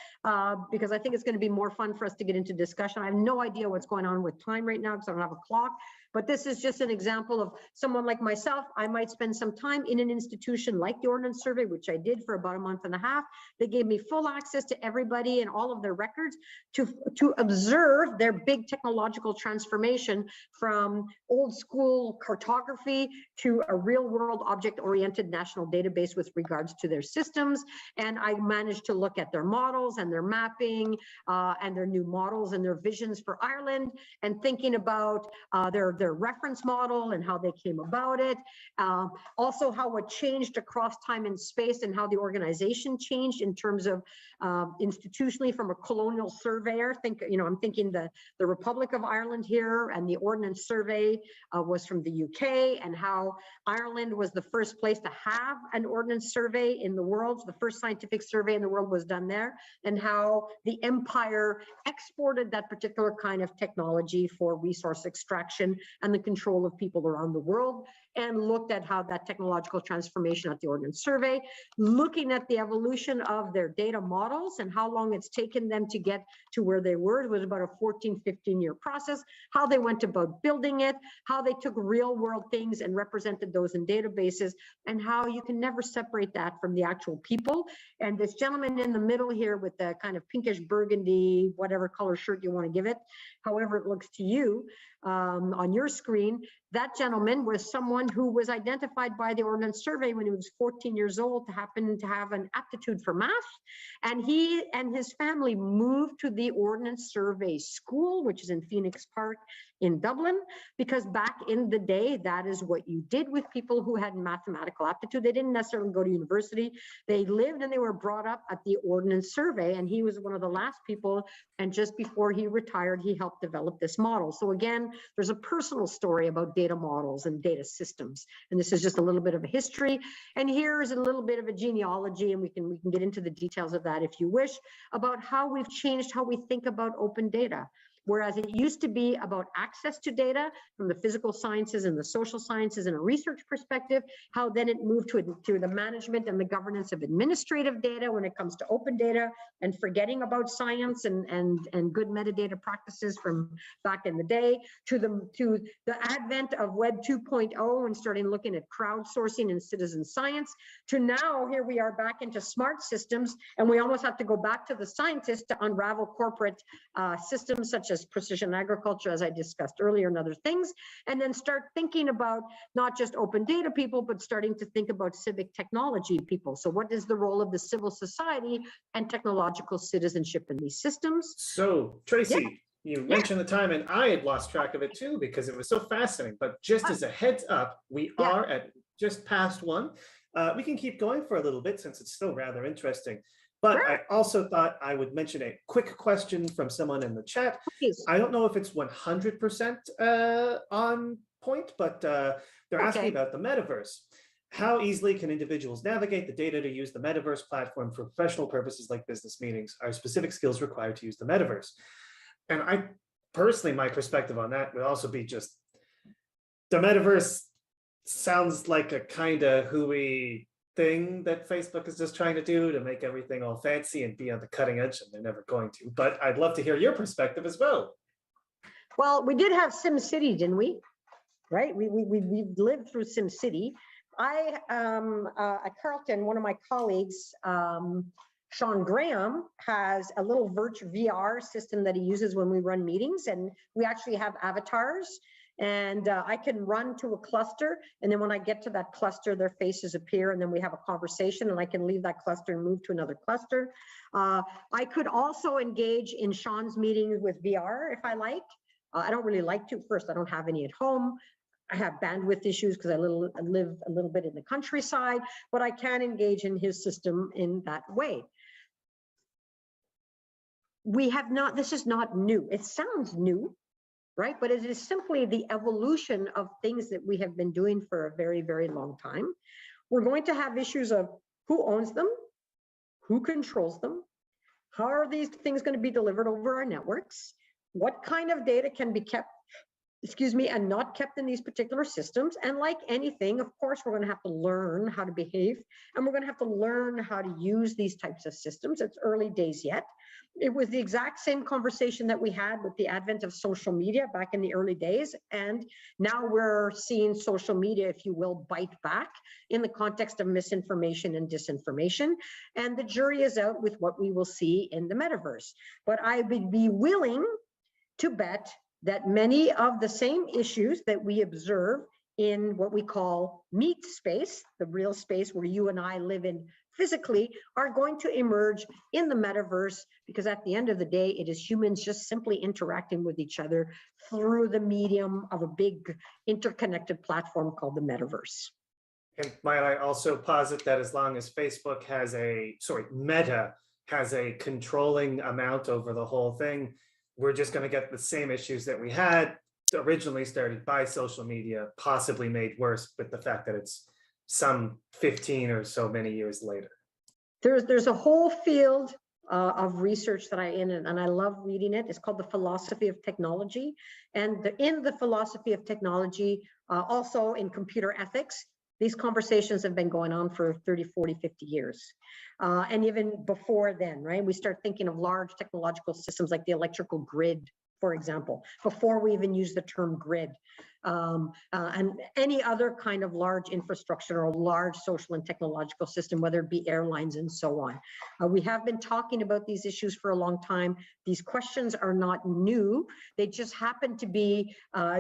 C: because I think it's going to be more fun for us to get into discussion. I have no idea what's going on with time right now because I don't have a clock, but this is just an example of someone like myself. I might spend some time in an institution like the Ordnance Survey, which I did for about a month and a half. They gave me full access to everybody and all of their records to observe their big technological transformation from old school cartography to a real world object-oriented national database with regards to their systems. And I managed to look at their models and their mapping and their new models and their visions for Ireland, and thinking about their reference model and how they came about it. Also how it changed across time and space and how the organization changed in terms of institutionally from a colonial surveyor. I'm thinking the Republic of Ireland here, and the Ordnance Survey was from the UK, and how Ireland was the first place to have an Ordnance Survey in the world. The first scientific survey in the world was done there, and how the empire exported that particular kind of technology for resource extraction and the control of people around the world, and looked at how that technological transformation at the Ordnance Survey, looking at the evolution of their data models and how long it's taken them to get to where they were. It was about a 14, 15-year process, how they went about building it, how they took real world things and represented those in databases, and how you can never separate that from the actual people. And this gentleman in the middle here with the kind of pinkish burgundy, whatever color shirt you want to give it, however it looks to you on your screen, that gentleman was someone who was identified by the Ordnance Survey when he was 14 years old to happen to have an aptitude for math. And he and his family moved to the Ordnance Survey School, which is in Phoenix Park in Dublin, because back in the day, that is what you did with people who had mathematical aptitude. They didn't necessarily go to university. They lived and they were brought up at the Ordnance Survey, and he was one of the last people, and just before he retired, he helped develop this model. So again, there's a personal story about data models and data systems, and this is just a little bit of a history, and here's a little bit of a genealogy, and we can get into the details of that if you wish, about how we've changed how we think about open data. Whereas it used to be about access to data from the physical sciences and the social sciences in a research perspective, how then it moved to the management and the governance of administrative data when it comes to open data, and forgetting about science and good metadata practices from back in the day, to the advent of Web 2.0 and starting looking at crowdsourcing and citizen science, to now here we are back into smart systems, and we almost have to go back to the scientists to unravel corporate systems such as precision agriculture, as I discussed earlier, and other things, and then start thinking about not just open data people, but starting to think about civic technology people. So what is the role of the civil society and technological citizenship in these systems?
D: So, Tracy, you mentioned the time, and I had lost track of it too because it was so fascinating. But just as a heads up, we are at just past 1. We can keep going for a little bit since it's still rather interesting. But I also thought I would mention a quick question from someone in the chat.
C: Please.
D: I don't know if it's 100% on point, but they're asking about the metaverse. How easily can individuals navigate the data to use the metaverse platform for professional purposes like business meetings? Are specific skills required to use the metaverse? And I personally, my perspective on that would also be just the metaverse sounds like a kind of hooey thing that Facebook is just trying to do to make everything all fancy and be on the cutting edge, and they're never going to. But I'd love to hear your perspective as well.
C: Well, we did have SimCity, didn't we? Right? We lived through SimCity. At Carleton, one of my colleagues, Sean Graham, has a little VR system that he uses when we run meetings, and we actually have avatars. And I can run to a cluster, and then when I get to that cluster, their faces appear, and then we have a conversation, and I can leave that cluster and move to another cluster. I could also engage in Sean's meetings with VR if I like. I don't really like to. First, I don't have any at home. I have bandwidth issues because I live a little bit in the countryside, but I can engage in his system in that way. This is not new. It sounds new, right? But it is simply the evolution of things that we have been doing for a very, very long time. We're going to have issues of who owns them, who controls them, how are these things going to be delivered over our networks, what kind of data can be kept, and not kept in these particular systems. And like anything, of course, we're going to have to learn how to behave, and we're going to have to learn how to use these types of systems. It's early days yet. It was the exact same conversation that we had with the advent of social media back in the early days. And now we're seeing social media, if you will, bite back in the context of misinformation and disinformation. And the jury is out with what we will see in the metaverse. But I would be willing to bet that many of the same issues that we observe in what we call meat space, the real space where you and I live in physically, are going to emerge in the metaverse, because at the end of the day, it is humans just simply interacting with each other through the medium of a big interconnected platform called the metaverse.
D: And might I also posit that as long as Facebook has Meta has a controlling amount over the whole thing, we're just going to get the same issues that we had originally started by social media, possibly made worse with the fact that it's some 15 or so many years later.
C: There's a whole field of research that I in, and I love reading it. It's called the philosophy of technology. And in the philosophy of technology, also in computer ethics, these conversations have been going on for 30, 40, 50 years. And even before then, right? We start thinking of large technological systems like the electrical grid, for example, before we even use the term grid. And any other kind of large infrastructure or large social and technological system, whether it be airlines and so on. We have been talking about these issues for a long time. These questions are not new. They just happen to be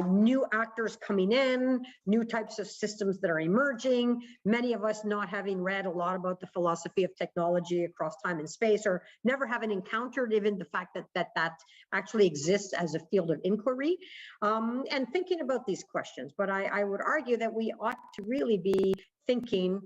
C: new actors coming in, new types of systems that are emerging. Many of us not having read a lot about the philosophy of technology across time and space, or never having encountered even the fact that actually exists as a field of inquiry, and thinking about these questions. But I would argue that we ought to really be thinking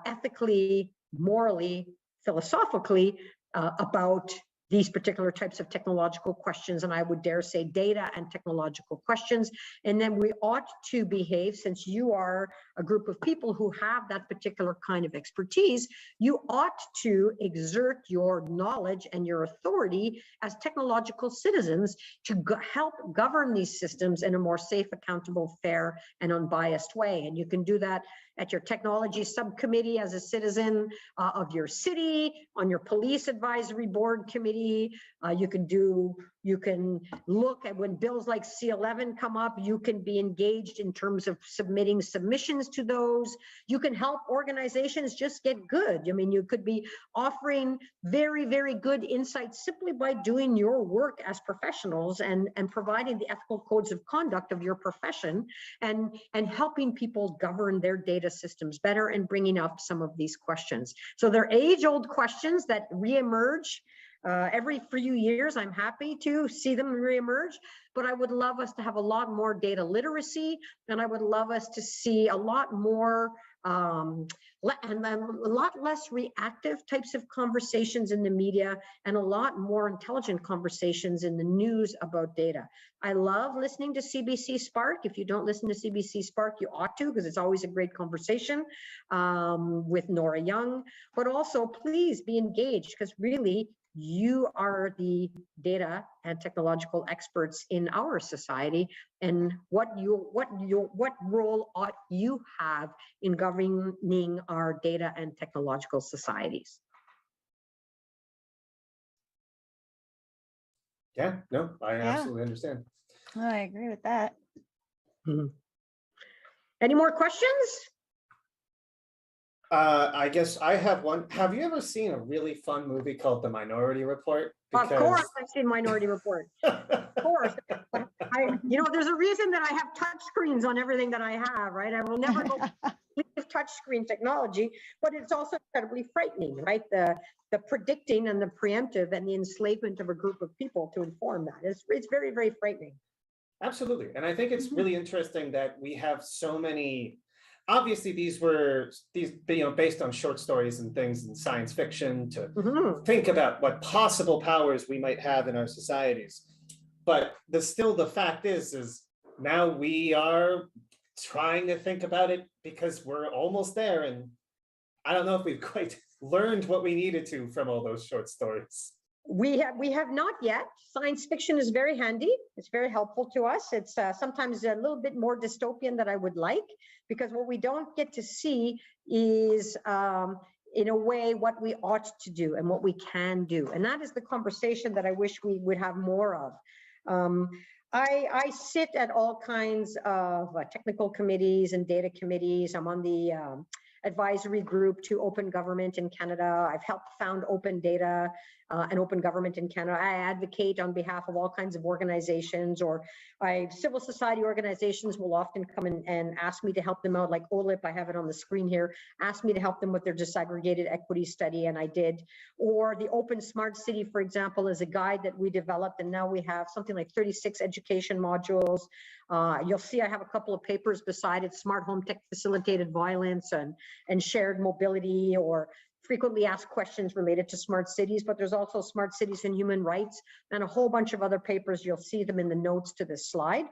C: ethically, morally, philosophically about these particular types of technological questions, and I would dare say data and technological questions. And then we ought to behave, since you are a group of people who have that particular kind of expertise, you ought to exert your knowledge and your authority as technological citizens to help govern these systems in a more safe, accountable, fair, and unbiased way. And you can do that at your technology subcommittee as a citizen of your city, on your police advisory board committee. You can look at when bills like C11 come up, you can be engaged in terms of submitting submissions to those. You can help organizations just get good. I mean, you could be offering very, very good insights simply by doing your work as professionals and providing the ethical codes of conduct of your profession and helping people govern their data systems better and bringing up some of these questions. So they're age-old questions that reemerge every few years. I'm happy to see them reemerge, but I would love us to have a lot more data literacy, and I would love us to see a lot more and then a lot less reactive types of conversations in the media and a lot more intelligent conversations in the news about data. I love listening to CBC Spark. If you don't listen to CBC Spark, you ought to, because it's always a great conversation with Nora Young. But also, please be engaged, because really, you are the data and technological experts in our society, and what role ought you have in governing our data and technological societies?
D: Yeah, no, I absolutely understand.
A: I agree with that.
C: Any more questions?
D: I guess I have one. Have you ever seen a really fun movie called The Minority Report?
C: Of course, I've seen Minority Report. Of course. But there's a reason that I have touch screens on everything that I have, right? I will never go leave touch screen technology, but it's also incredibly frightening, right? The predicting and the preemptive and the enslavement of a group of people to inform that. It's very, very frightening.
D: Absolutely. And I think it's really interesting that we have so many, obviously these based on short stories and things in science fiction to think about what possible powers we might have in our societies. But the fact is now we are trying to think about it because we're almost there. And I don't know if we've quite learned what we needed to from all those short stories.
C: We have not yet. Science fiction is very handy. It's very helpful to us. It's sometimes a little bit more dystopian than I would like, because what we don't get to see is, in a way, what we ought to do and what we can do. And that is the conversation that I wish we would have more of. I sit at all kinds of technical committees and data committees. I'm on the advisory group to Open Government in Canada. I've helped found Open Data and Open Government in Canada. I advocate on behalf of all kinds of organizations, or civil society organizations will often come and ask me to help them out, like OLIP, I have it on the screen here, asked me to help them with their disaggregated equity study, and I did. Or the Open Smart City, for example, is a guide that we developed, and now we have something like 36 education modules. You'll see I have a couple of papers beside it, Smart Home Tech Facilitated Violence and Shared Mobility, or frequently asked questions related to smart cities, but there's also smart cities and human rights and a whole bunch of other papers. You'll see them in the notes to this slide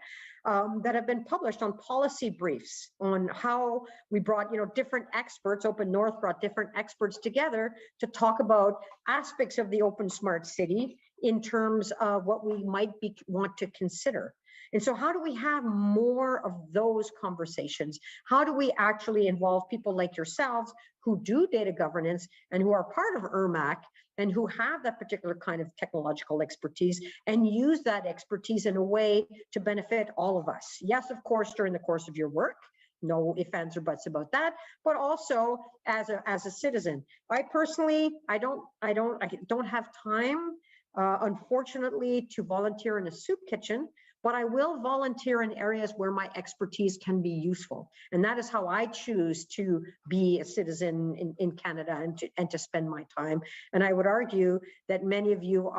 C: that have been published on policy briefs on how we brought, different experts. Open North brought different experts together to talk about aspects of the open smart city in terms of what we might want to consider. And so how do we have more of those conversations? How do we actually involve people like yourselves who do data governance and who are part of IRMAC and who have that particular kind of technological expertise and use that expertise in a way to benefit all of us? Yes, of course, during the course of your work, no ifs, ands, or buts about that, but also as a citizen. I personally, I don't have time, unfortunately, to volunteer in a soup kitchen, but I will volunteer in areas where my expertise can be useful. And that is how I choose to be a citizen in Canada and to spend my time. And I would argue that many of you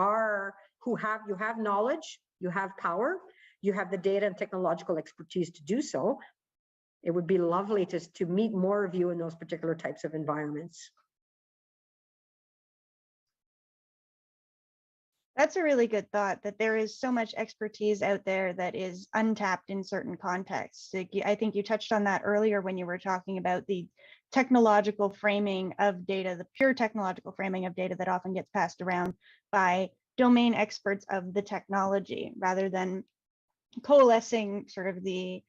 C: you have knowledge, you have power, you have the data and technological expertise to do so. It would be lovely to meet more of you in those particular types of environments.
A: That's a really good thought, that there is so much expertise out there that is untapped in certain contexts. I think you touched on that earlier when you were talking about the technological framing of data, the pure technological framing of data that often gets passed around by domain experts of the technology, rather than coalescing sort of the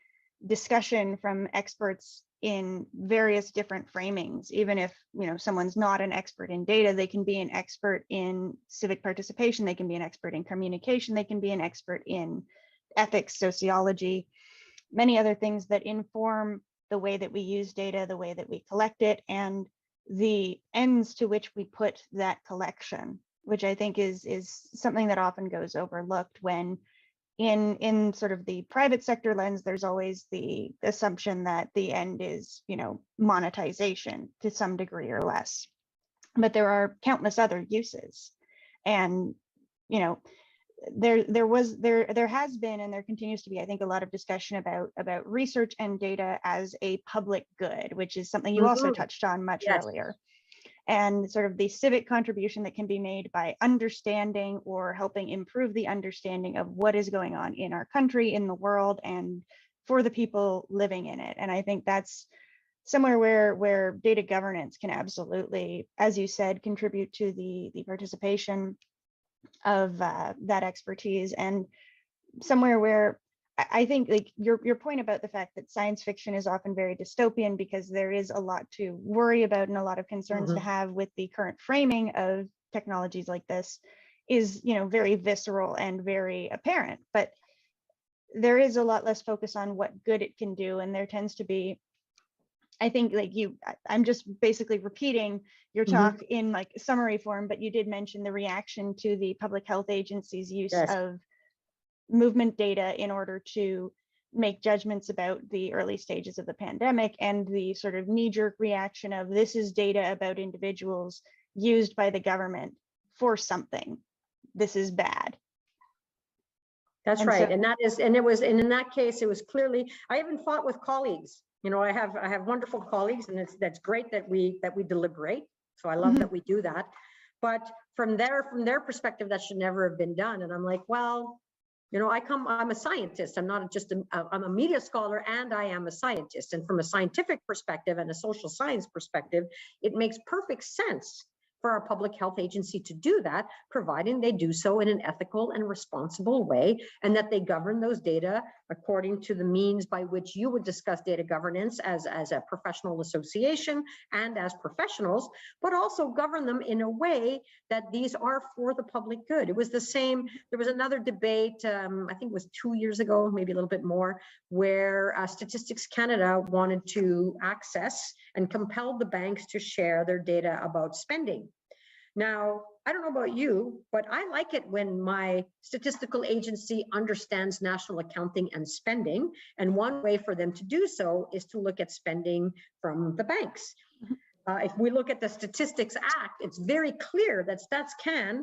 A: discussion from experts in various different framings. Even if someone's not an expert in data, they can be an expert in civic participation, they can be an expert in communication, they can be an expert in ethics, sociology, many other things that inform the way that we use data, the way that we collect it, and the ends to which we put that collection, which I think is something that often goes overlooked when in sort of the private sector lens, there's always the assumption that the end is, monetization to some degree or less. But there are countless other uses. And, there has been, and there continues to be, I think, a lot of discussion about research and data as a public good, which is something you also touched on much earlier. And sort of the civic contribution that can be made by understanding or helping improve the understanding of what is going on in our country, in the world, and for the people living in it. And I think that's somewhere where data governance can absolutely, as you said, contribute to the participation of that expertise, and somewhere where I think, like, your point about the fact that science fiction is often very dystopian because there is a lot to worry about and a lot of concerns to have with the current framing of technologies like this is, very visceral and very apparent. But there is a lot less focus on what good it can do, and there tends to be, I think like I'm just basically repeating your talk in like summary form, but you did mention the reaction to the public health agency's use of movement data in order to make judgments about the early stages of the pandemic, and the sort of knee-jerk reaction of this is data about individuals used by the government for something. This is bad.
C: That's
A: And
C: right.
A: so-
C: And in that case, it was clearly, I even fought with colleagues. You know, I have wonderful colleagues, and that's great that we deliberate. So I love that we do that. But from their perspective, that should never have been done. And I'm like, well, you know, I'm a scientist. I'm not just I'm a media scholar, and I am a scientist. And from a scientific perspective and a social science perspective, it makes perfect sense for our public health agency to do that, providing they do so in an ethical and responsible way, and that they govern those data according to the means by which you would discuss data governance as a professional association and as professionals, but also govern them in a way that these are for the public good. It was the same, there was another debate, I think it was 2 years ago, maybe a little bit more, where Statistics Canada wanted to access and compelled the banks to share their data about spending. Now, I don't know about you, but I like it when my statistical agency understands national accounting and spending. And one way for them to do so is to look at spending from the banks. If we look at the Statistics Act, it's very clear that StatsCan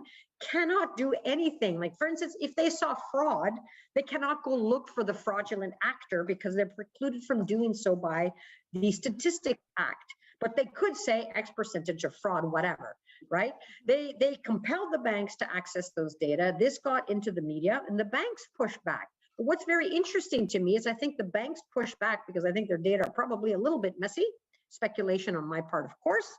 C: cannot do anything. Like, for instance, if they saw fraud, they cannot go look for the fraudulent actor because they're precluded from doing so by the Statistics Act. But they could say X percentage of fraud, whatever, right? They compelled the banks to access those data. This got into the media, and the banks pushed back. But what's very interesting to me is I think the banks pushed back because I think their data are probably a little bit messy. Speculation on my part, of course,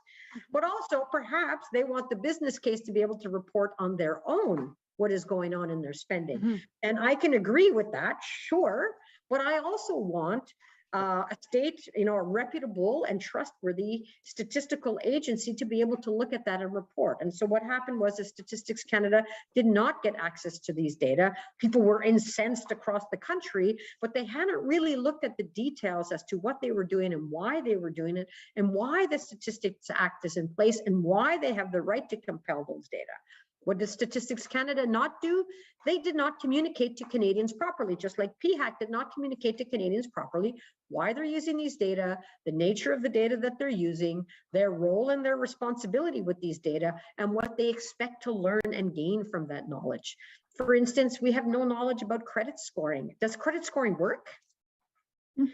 C: but also perhaps they want the business case to be able to report on their own what is going on in their spending. And I can agree with that, sure, but I also want a state, you know, a reputable and trustworthy statistical agency to be able to look at that and report. And so what happened was that Statistics Canada did not get access to these data. People were incensed across the country, but they hadn't really looked at the details as to what they were doing and why they were doing it, and why the Statistics Act is in place, and why they have the right to compel those data. What does Statistics Canada not do? They did not communicate to Canadians properly, just like PHAC did not communicate to Canadians properly why they're using these data, the nature of the data that they're using, their role and their responsibility with these data, and what they expect to learn and gain from that knowledge. For instance, we have no knowledge about credit scoring. Does credit scoring work?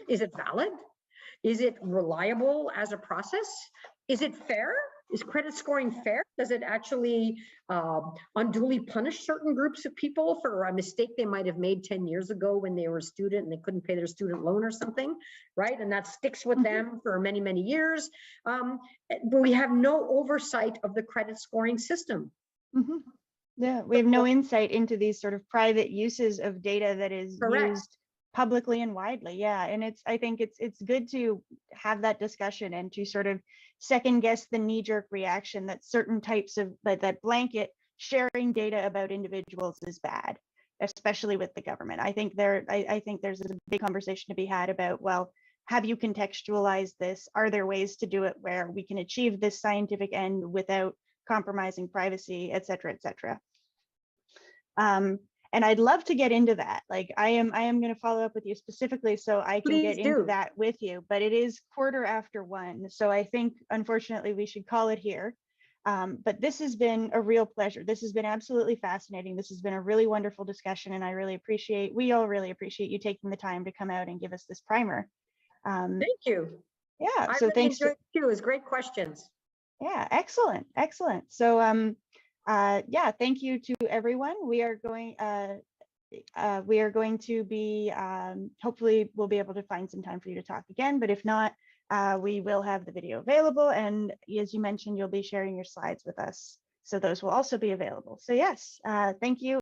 C: Is it valid? Is it reliable as a process? Is it fair? Is credit scoring fair? Does it actually unduly punish certain groups of people for a mistake they might have made 10 years ago when they were a student and they couldn't pay their student loan or something, right? And that sticks with them for many, many years. But we have no oversight of the credit scoring system.
A: Yeah, we have no insight into these sort of private uses of data that is used publicly and widely. Yeah, and I think it's good to have that discussion and to sort of second guess the knee-jerk reaction that certain types of that blanket sharing data about individuals is bad, especially with the government. I think there's a big conversation to be had about, well, have you contextualized this? Are there ways to do it where we can achieve this scientific end without compromising privacy, et cetera, et cetera. And I'd love to get into that. Like I am going to follow up with you specifically so I can get into that with you, but it is 1:15. So I think, unfortunately, we should call it here. But this has been a real pleasure. This has been absolutely fascinating. This has been a really wonderful discussion, and we all really appreciate you taking the time to come out and give us this primer.
C: Thank you.
A: Yeah, so thanks.
C: It was great questions.
A: Yeah, excellent, excellent. So yeah, thank you to everyone. We are going to be hopefully we'll be able to find some time for you to talk again, but if not, we will have the video available, and as you mentioned, you'll be sharing your slides with us, so those will also be available. So yes, thank you.